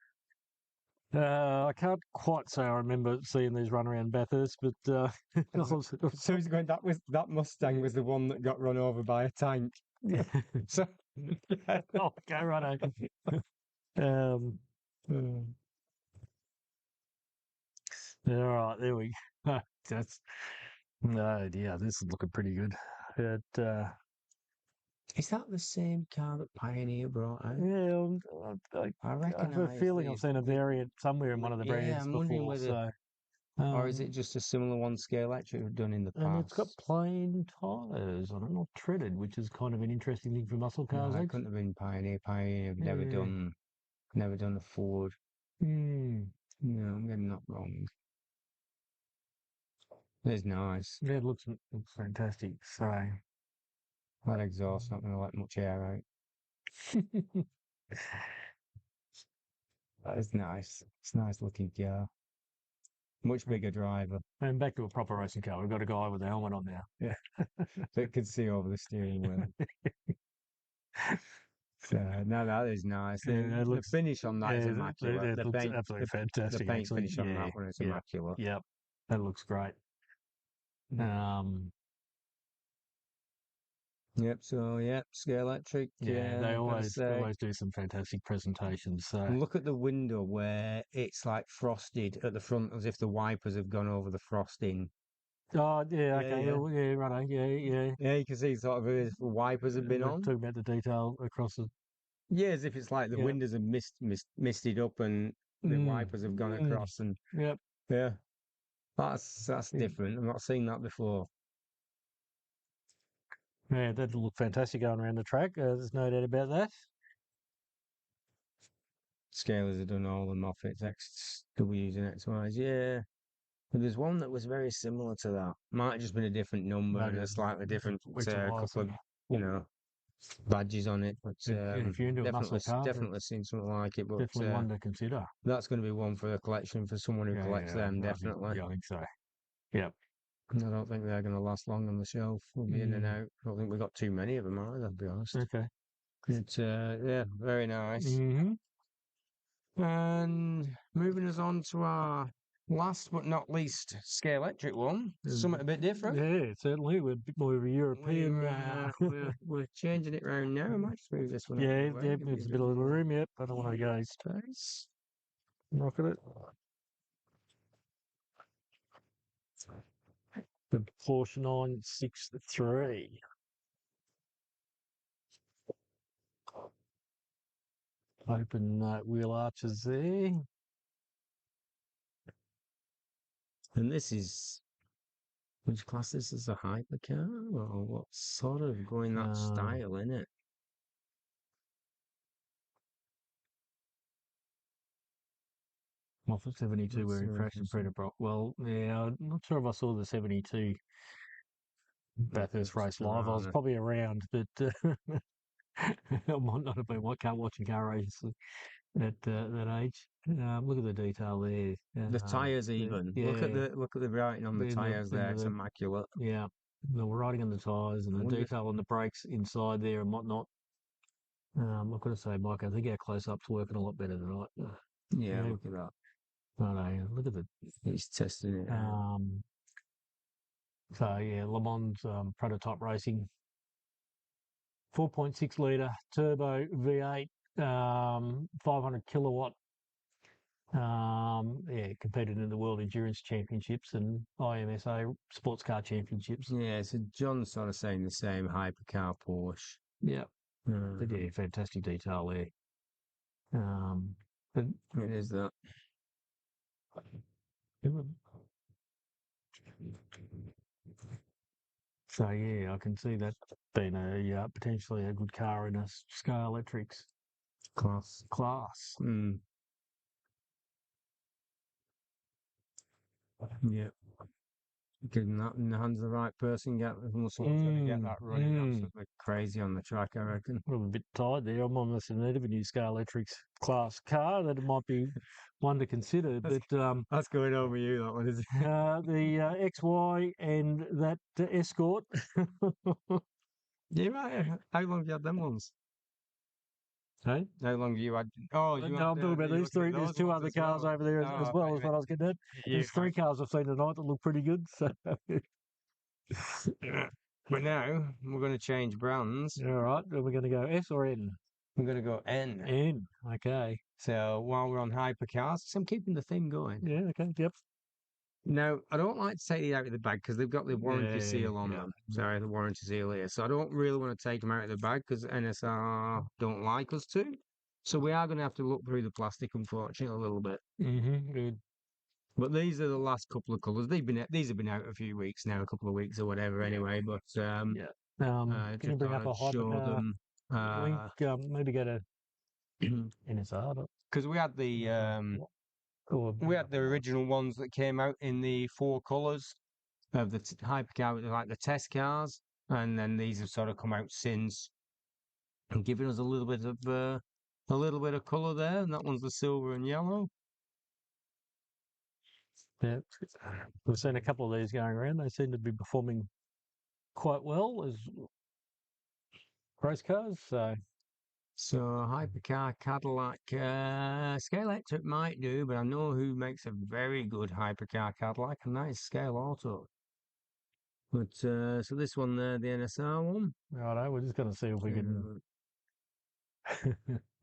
[SPEAKER 2] I can't quite say I remember seeing these run around Bathurst, but
[SPEAKER 1] so he's going. That Mustang was the one that got run over by a tank. So
[SPEAKER 2] okay, right. All right, there we go. That's yeah, this is looking pretty good.
[SPEAKER 1] Is that the same car that Pioneer brought out?
[SPEAKER 2] Yeah,
[SPEAKER 1] I reckon.
[SPEAKER 2] I have a feeling I've seen a variant somewhere in one of the brands before.
[SPEAKER 1] Whether, or is it just a similar one scale electric done in the past?
[SPEAKER 2] And it's got plain tyres on it, not treaded, which is kind of an interesting thing for muscle cars.
[SPEAKER 1] No, it couldn't have been Pioneer. Pioneer have never done a Ford. No, I'm getting that wrong. It's nice.
[SPEAKER 2] Yeah, it looks fantastic. So
[SPEAKER 1] that exhaust not going to let much air out. That is nice. It's a nice looking car. Much bigger driver.
[SPEAKER 2] And back to a proper racing car. We've got a guy with a helmet on now. Yeah.
[SPEAKER 1] That can see over the steering wheel. So, no, that is nice. The finish on that is immaculate.
[SPEAKER 2] It looks absolutely fantastic.
[SPEAKER 1] The paint finish on that one is immaculate.
[SPEAKER 2] Yep. That looks great.
[SPEAKER 1] Yep. So yep, Scale Electric.
[SPEAKER 2] Yeah,
[SPEAKER 1] Yeah,
[SPEAKER 2] they
[SPEAKER 1] I've got to
[SPEAKER 2] they
[SPEAKER 1] say.
[SPEAKER 2] always do some fantastic presentations. So,
[SPEAKER 1] And look at the window where it's like frosted at the front, as if the wipers have gone over the frosting.
[SPEAKER 2] oh yeah,
[SPEAKER 1] Yeah,
[SPEAKER 2] okay,
[SPEAKER 1] yeah,
[SPEAKER 2] yeah, right, yeah, yeah.
[SPEAKER 1] yeah. You can see sort of as if the wipers have been
[SPEAKER 2] We're
[SPEAKER 1] on.
[SPEAKER 2] talking about the detail across the
[SPEAKER 1] Yeah, as if it's like the
[SPEAKER 2] yeah.
[SPEAKER 1] windows have misted up and the
[SPEAKER 2] Mm,
[SPEAKER 1] wipers have gone
[SPEAKER 2] mm,
[SPEAKER 1] across. And
[SPEAKER 2] yep.
[SPEAKER 1] yeah, that's
[SPEAKER 2] Yeah,
[SPEAKER 1] different. I've not seen that before.
[SPEAKER 2] yeah, that'd look fantastic going around the track. There's no doubt about that.
[SPEAKER 1] Scalers have done all the Moffats, XWs and XYs. Yeah. But there's one that was very similar to that. Might have just been a different number and
[SPEAKER 2] Maybe
[SPEAKER 1] a slightly different
[SPEAKER 2] which I
[SPEAKER 1] couple of, you know, badges on it. But
[SPEAKER 2] if you're into a muscle car,
[SPEAKER 1] definitely seen something like it. But
[SPEAKER 2] definitely one to consider.
[SPEAKER 1] that's going to be one for a collection for someone who
[SPEAKER 2] Yeah,
[SPEAKER 1] collects
[SPEAKER 2] yeah,
[SPEAKER 1] them, definitely.
[SPEAKER 2] I think so. Yep.
[SPEAKER 1] I don't think they're going to last long on the shelf. We'll be in and
[SPEAKER 2] Mm,
[SPEAKER 1] out. I don't think we've got too many of them either, to be honest.
[SPEAKER 2] okay.
[SPEAKER 1] But yeah, very nice.
[SPEAKER 2] Hmm.
[SPEAKER 1] And moving us on to our last but not least Scale Electric one, something a bit different.
[SPEAKER 2] Yeah, certainly. We're a bit more of a European.
[SPEAKER 1] We're changing it round now. I might just move this one out of the
[SPEAKER 2] Yeah,
[SPEAKER 1] way.
[SPEAKER 2] yeah,
[SPEAKER 1] Give me a
[SPEAKER 2] there's a
[SPEAKER 1] bit
[SPEAKER 2] bit of little
[SPEAKER 1] more
[SPEAKER 2] room. Yep. I don't want to go
[SPEAKER 1] space.
[SPEAKER 2] knock at it. The Porsche 963. Open wheel arches there.
[SPEAKER 1] And this is which class this is a hypercar or what sort of going that
[SPEAKER 2] Um,
[SPEAKER 1] style in it?
[SPEAKER 2] well, for 72,
[SPEAKER 1] Let's
[SPEAKER 2] we're
[SPEAKER 1] see
[SPEAKER 2] in
[SPEAKER 1] what I
[SPEAKER 2] Crash
[SPEAKER 1] can
[SPEAKER 2] and
[SPEAKER 1] see.
[SPEAKER 2] Predator. Well, yeah, I'm not sure if I saw the 72 Bathurst
[SPEAKER 1] Bathurst
[SPEAKER 2] race live. I was
[SPEAKER 1] Tirana.
[SPEAKER 2] probably around, but I might not have been watching car races at that age. Look at the detail there.
[SPEAKER 1] The tires even.
[SPEAKER 2] Yeah,
[SPEAKER 1] Look at the writing on the tires
[SPEAKER 2] in
[SPEAKER 1] there. It's
[SPEAKER 2] the
[SPEAKER 1] immaculate.
[SPEAKER 2] yeah, the writing on the tyres and
[SPEAKER 1] I
[SPEAKER 2] the
[SPEAKER 1] wonder if
[SPEAKER 2] detail on the brakes inside there and whatnot. I've got to say, Mike, I think our close-up's working a lot better tonight.
[SPEAKER 1] yeah,
[SPEAKER 2] Yeah,
[SPEAKER 1] look at that.
[SPEAKER 2] I know. Look at the
[SPEAKER 1] He's testing it out.
[SPEAKER 2] so yeah, Le Mans prototype racing, 4.6 litre turbo V8, 500 kilowatt. Yeah, competed in the World Endurance Championships and IMSA Sports Car Championships.
[SPEAKER 1] Yeah, so John's sort of saying the same hypercar Porsche.
[SPEAKER 2] Yeah, but
[SPEAKER 1] Um,
[SPEAKER 2] yeah, fantastic detail there. But
[SPEAKER 1] it is that.
[SPEAKER 2] so yeah, I can see that being a potentially a good car in a Scale Electrics
[SPEAKER 1] Class.
[SPEAKER 2] class.
[SPEAKER 1] Mm, yeah. Getting that in the hands of the right person, someone's going to get
[SPEAKER 2] Mm,
[SPEAKER 1] that running
[SPEAKER 2] mm.
[SPEAKER 1] absolutely crazy on the track, I reckon.
[SPEAKER 2] I'm a bit tired there. I'm almost in need of a new Scale Electrics class car. That might be one to consider.
[SPEAKER 1] That's,
[SPEAKER 2] But
[SPEAKER 1] that's going over you, that one, is it?
[SPEAKER 2] the XY and that Escort.
[SPEAKER 1] Yeah, right. How long have you had them ones?
[SPEAKER 2] Hey,
[SPEAKER 1] How long have you had? Oh,
[SPEAKER 2] no,
[SPEAKER 1] you
[SPEAKER 2] I'm talking about
[SPEAKER 1] you're
[SPEAKER 2] these
[SPEAKER 1] looking at
[SPEAKER 2] three. There's
[SPEAKER 1] those
[SPEAKER 2] two
[SPEAKER 1] ones
[SPEAKER 2] other
[SPEAKER 1] as
[SPEAKER 2] cars
[SPEAKER 1] well.
[SPEAKER 2] over there as
[SPEAKER 1] Oh,
[SPEAKER 2] well as what I was getting at.
[SPEAKER 1] you
[SPEAKER 2] There's three cars I've seen tonight that look pretty good. So,
[SPEAKER 1] But now we're going to change brands.
[SPEAKER 2] all right, are we going to go S or N?
[SPEAKER 1] We're going to go N.
[SPEAKER 2] N. Okay.
[SPEAKER 1] So while we're on hypercars, so I'm keeping the theme going.
[SPEAKER 2] Yeah. Okay. Yep.
[SPEAKER 1] Now, I don't like to take these out of the bag because they've got the warranty
[SPEAKER 2] Yeah.
[SPEAKER 1] seal on
[SPEAKER 2] Yeah.
[SPEAKER 1] them. Sorry, the warranty seal here. So I don't really want to take them out of the bag because NSR don't like us to. So we are going to have to look through the plastic, unfortunately, a little bit.
[SPEAKER 2] Good.
[SPEAKER 1] But these are the last couple of colours. These have been out a few weeks now, a couple of weeks or whatever.
[SPEAKER 2] Yeah.
[SPEAKER 1] Anyway, but
[SPEAKER 2] Yeah. Can you
[SPEAKER 1] just
[SPEAKER 2] bring
[SPEAKER 1] thought
[SPEAKER 2] up
[SPEAKER 1] I'd
[SPEAKER 2] a
[SPEAKER 1] show
[SPEAKER 2] hypercar
[SPEAKER 1] them
[SPEAKER 2] link? Maybe go to NSR.
[SPEAKER 1] because
[SPEAKER 2] Or
[SPEAKER 1] we had the original ones that came out in the four colours of the hypercar, like the test cars, and then these have sort of come out since and given us a little bit of colour there. And that one's the silver and yellow.
[SPEAKER 2] yeah, we've seen a couple of these going around. They seem to be performing quite well as race cars. So
[SPEAKER 1] So hypercar Cadillac, Scale Electric might do, but I know who makes a very good hypercar Cadillac, and that is Scale Auto. But so this one there, the NSR one.
[SPEAKER 2] Righto, we're just going to see if we can
[SPEAKER 1] Uh,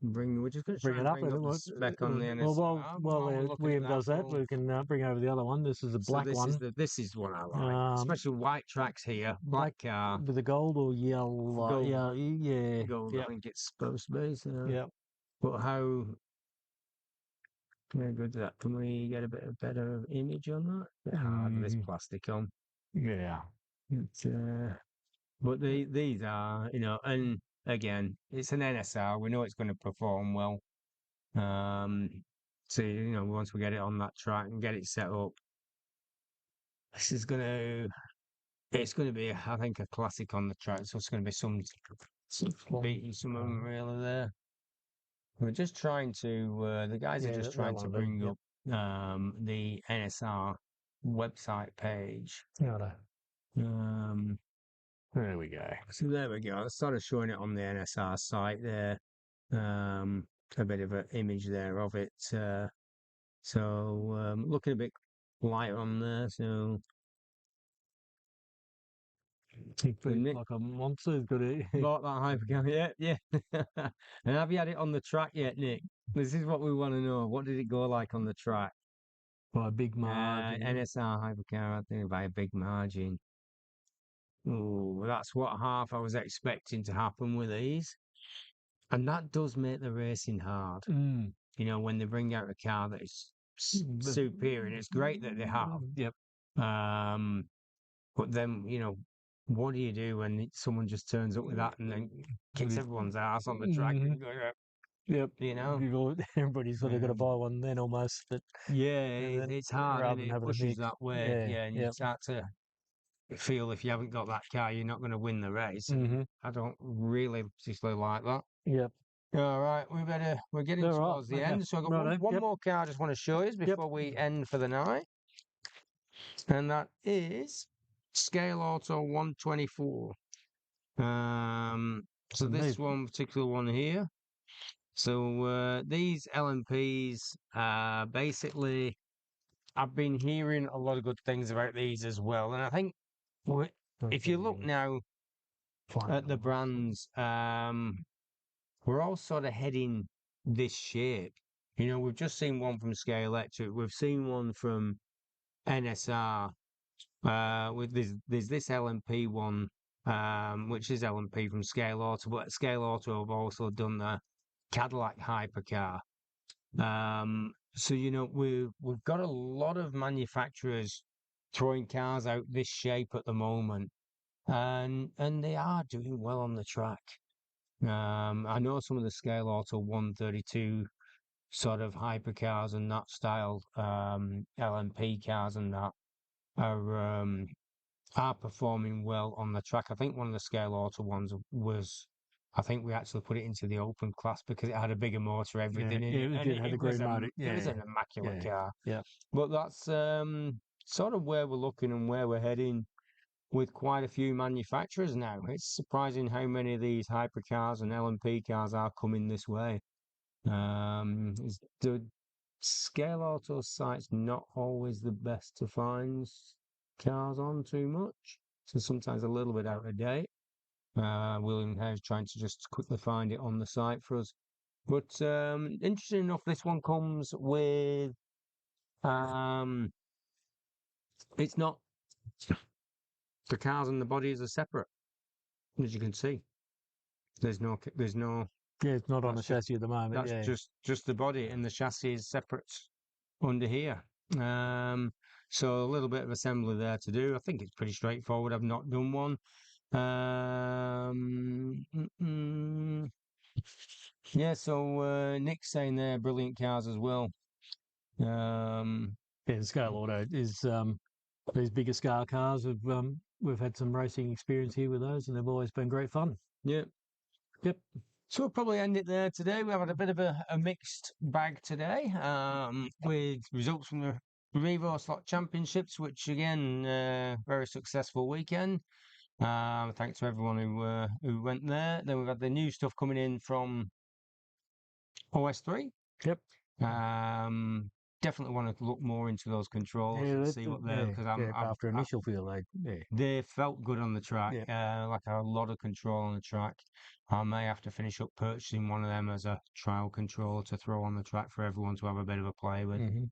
[SPEAKER 1] We're just going to
[SPEAKER 2] bring
[SPEAKER 1] try
[SPEAKER 2] it
[SPEAKER 1] and
[SPEAKER 2] up.
[SPEAKER 1] bring up the spec on the NSR.
[SPEAKER 2] While
[SPEAKER 1] While we're looking at
[SPEAKER 2] William
[SPEAKER 1] that,
[SPEAKER 2] does that,
[SPEAKER 1] well,
[SPEAKER 2] we can bring over the other one. This is a
[SPEAKER 1] so
[SPEAKER 2] black one.
[SPEAKER 1] this is what I like,
[SPEAKER 2] Um,
[SPEAKER 1] especially white tracks here, black
[SPEAKER 2] black
[SPEAKER 1] car,
[SPEAKER 2] with a gold or yellow.
[SPEAKER 1] gold,
[SPEAKER 2] Yeah, yeah,
[SPEAKER 1] gold. I
[SPEAKER 2] yep,
[SPEAKER 1] think it's supposed to be. So,
[SPEAKER 2] yep.
[SPEAKER 1] but how good is that? Can we get a bit of better image on that? Bit hard with this
[SPEAKER 2] Mm,
[SPEAKER 1] plastic on.
[SPEAKER 2] yeah.
[SPEAKER 1] It's, but these are, and again, it's an NSR. We know it's going to perform well. Um, so once we get it on that track and get it set up, this is it's going to be, I think, a classic on the track. So it's going to be some beating some of them really there. We're just trying to, the guys are
[SPEAKER 2] Yeah,
[SPEAKER 1] just
[SPEAKER 2] that
[SPEAKER 1] trying
[SPEAKER 2] one
[SPEAKER 1] to
[SPEAKER 2] of them.
[SPEAKER 1] bring
[SPEAKER 2] Yep.
[SPEAKER 1] up the NSR website page.
[SPEAKER 2] Righto.
[SPEAKER 1] Um,
[SPEAKER 2] There we go.
[SPEAKER 1] so there we go. I started showing it on the NSR site there. A bit of an image there of it. So looking a bit light on there. So
[SPEAKER 2] He
[SPEAKER 1] good,
[SPEAKER 2] feels
[SPEAKER 1] Nick.
[SPEAKER 2] like a monster. He's got it.
[SPEAKER 1] Bought that hypercar, yeah. And have you had it on the track yet, Nick? This is what we want to know. What did it go like on the track?
[SPEAKER 2] By a big margin.
[SPEAKER 1] NSR hypercar, I think by a big margin. Oh, that's what half I was expecting to happen with these. And that does make the racing hard.
[SPEAKER 2] Mm.
[SPEAKER 1] When they bring out a car that is superior, and it's great that they have.
[SPEAKER 2] Yep.
[SPEAKER 1] Um, but then, what do you do when someone just turns up with that and then kicks everyone's ass on the track
[SPEAKER 2] Mhm.
[SPEAKER 1] and go,
[SPEAKER 2] Yep.
[SPEAKER 1] you know?
[SPEAKER 2] Everybody's sort of got to
[SPEAKER 1] Um,
[SPEAKER 2] buy one then almost, but
[SPEAKER 1] yeah,
[SPEAKER 2] and then
[SPEAKER 1] it's hard and
[SPEAKER 2] rather than
[SPEAKER 1] it
[SPEAKER 2] having a
[SPEAKER 1] pushes
[SPEAKER 2] mix.
[SPEAKER 1] that way.
[SPEAKER 2] Yeah.
[SPEAKER 1] Yeah, and you
[SPEAKER 2] Yep.
[SPEAKER 1] start to feel if you haven't got that car, you're not going to win the race. And
[SPEAKER 2] Hmm.
[SPEAKER 1] I don't really particularly like that.
[SPEAKER 2] Yep.
[SPEAKER 1] All right, we're getting
[SPEAKER 2] All right.
[SPEAKER 1] towards the
[SPEAKER 2] Okay.
[SPEAKER 1] end. So I've got
[SPEAKER 2] Righto.
[SPEAKER 1] one
[SPEAKER 2] Yep.
[SPEAKER 1] more car I just want to show you
[SPEAKER 2] Yep.
[SPEAKER 1] before we end for the night. And that is Scale Auto 124. So
[SPEAKER 2] And
[SPEAKER 1] this
[SPEAKER 2] these.
[SPEAKER 1] one particular one here. So these LMPs, basically, I've been hearing a lot of good things about these as well. And I think if you look now at the brands, we're all sort of heading this shape. We've just seen one from Scale Electric. We've seen one from NSR. With there's this LMP one, which is LMP from Scale Auto, but Scale Auto have also done the Cadillac hypercar. So we've got a lot of manufacturers throwing cars out this shape at the moment, and they are doing well on the track. I know some of the Scale Auto 132 sort of hypercars and that style LMP cars and that are are performing well on the track. I think one of the Scale Auto ones was, I think we actually put it into the open class because it had a bigger motor,
[SPEAKER 2] Yeah.
[SPEAKER 1] everything in
[SPEAKER 2] Yeah.
[SPEAKER 1] it,
[SPEAKER 2] It
[SPEAKER 1] and
[SPEAKER 2] did have the green motor.
[SPEAKER 1] it was
[SPEAKER 2] Yeah.
[SPEAKER 1] an immaculate
[SPEAKER 2] Yeah.
[SPEAKER 1] car.
[SPEAKER 2] Yeah.
[SPEAKER 1] But that's sort of where we're looking and where we're heading with quite a few manufacturers now. It's surprising how many of these hypercars and LMP cars are coming this way. The Scale Auto site's not always the best to find cars on too much, so sometimes a little bit out of date. William Howe's trying to just quickly find it on the site for us. But interesting enough, this one comes with um, it's not the cars and the bodies are separate, as you can see. There's no.
[SPEAKER 2] Yeah. It's not on the
[SPEAKER 1] That's just
[SPEAKER 2] chassis at the moment.
[SPEAKER 1] that's
[SPEAKER 2] Yeah.
[SPEAKER 1] just the body, and the chassis is separate under here. Um, so a little bit of assembly there to do. I think it's pretty straightforward. I've not done one. Yeah, so Nick's saying they're brilliant cars as well. Um,
[SPEAKER 2] Yeah. The Scale Auto is these bigger scale cars. We've had some racing experience here with those, and they've always been great fun.
[SPEAKER 1] yeah.
[SPEAKER 2] Yep.
[SPEAKER 1] So we'll probably end it there today. We've had a bit of a mixed bag today, with results from the Revo Slot Championships, which again, very successful weekend. Thanks to everyone who went there. Then we've had the new stuff coming in from OS3.
[SPEAKER 2] Yep.
[SPEAKER 1] Um, definitely want to look more into those controls and
[SPEAKER 2] Yeah,
[SPEAKER 1] see what they're, because
[SPEAKER 2] after initial feel, yeah,
[SPEAKER 1] they felt good on the track.
[SPEAKER 2] yeah.
[SPEAKER 1] Like a lot of control on the track. I may have to finish up purchasing one of them as a trial controller to throw on the track for everyone to have a bit of a play with.
[SPEAKER 2] Mm-hmm.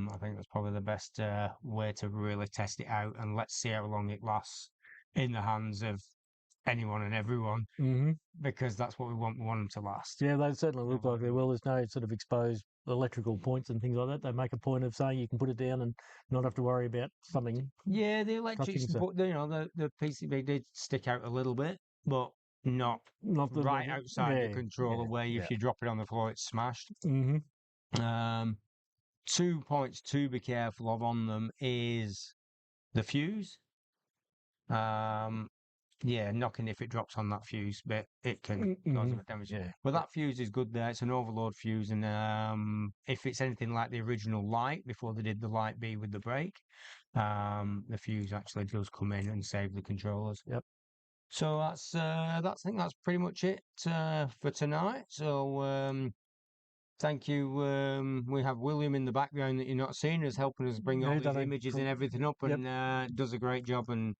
[SPEAKER 1] I think that's probably the best way to really test it out, and let's see how long it lasts in the hands of anyone and everyone,
[SPEAKER 2] Mm-hmm.
[SPEAKER 1] because that's what we want. We want them to last.
[SPEAKER 2] Yeah, they certainly
[SPEAKER 1] No
[SPEAKER 2] look like
[SPEAKER 1] matter
[SPEAKER 2] they
[SPEAKER 1] what.
[SPEAKER 2] will. There's no sort of exposed electrical points and things like that. They make a point of saying you can put it down and not have to worry about something
[SPEAKER 1] Yeah, the
[SPEAKER 2] touching.
[SPEAKER 1] electrics,
[SPEAKER 2] So
[SPEAKER 1] but the PCB did stick out a little bit, but not
[SPEAKER 2] not the
[SPEAKER 1] right
[SPEAKER 2] level.
[SPEAKER 1] outside the
[SPEAKER 2] Yeah,
[SPEAKER 1] controller
[SPEAKER 2] yeah,
[SPEAKER 1] where
[SPEAKER 2] yeah.
[SPEAKER 1] if you drop it on the floor, it's smashed.
[SPEAKER 2] Mm-hmm.
[SPEAKER 1] Um, 2 points to be careful of on them is the fuse. Um, yeah, knocking if it drops on that fuse bit, it can cause a
[SPEAKER 2] Mm-hmm.
[SPEAKER 1] bit of damage.
[SPEAKER 2] Yeah,
[SPEAKER 1] But
[SPEAKER 2] yeah.
[SPEAKER 1] that fuse is good there. It's an overload fuse, and if it's anything like the original light before they did the light B with the brake, the fuse actually does come in and save the controllers.
[SPEAKER 2] Yep.
[SPEAKER 1] So I think that's pretty much it for tonight. So thank you. We have William in the background that you're not seeing, is helping us bring all
[SPEAKER 2] Yeah,
[SPEAKER 1] these
[SPEAKER 2] done a
[SPEAKER 1] images and everything up,
[SPEAKER 2] yep.
[SPEAKER 1] and does a great job and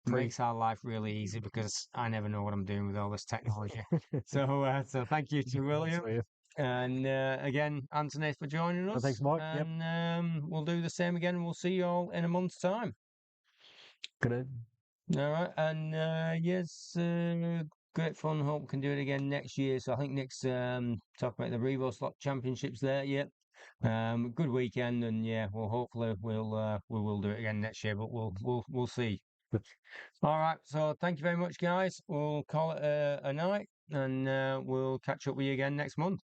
[SPEAKER 2] Pre.
[SPEAKER 1] makes our life really easy because I never know what I'm doing with all this technology. So thank you to William.
[SPEAKER 2] So, yeah.
[SPEAKER 1] And again, Anthony, for joining
[SPEAKER 2] Well, thanks,
[SPEAKER 1] us.
[SPEAKER 2] Mike. Yep.
[SPEAKER 1] And we'll do the same again. We'll see you all in a month's time.
[SPEAKER 2] Good.
[SPEAKER 1] All right. And yes, great fun. Hope we can do it again next year. So I think next talk about the SLotz Championships there. Yep. Good weekend, and yeah, well, hopefully we will do it again next year, but we'll see. All right. So thank you very much, guys. We'll call it a night, and we'll catch up with you again next month.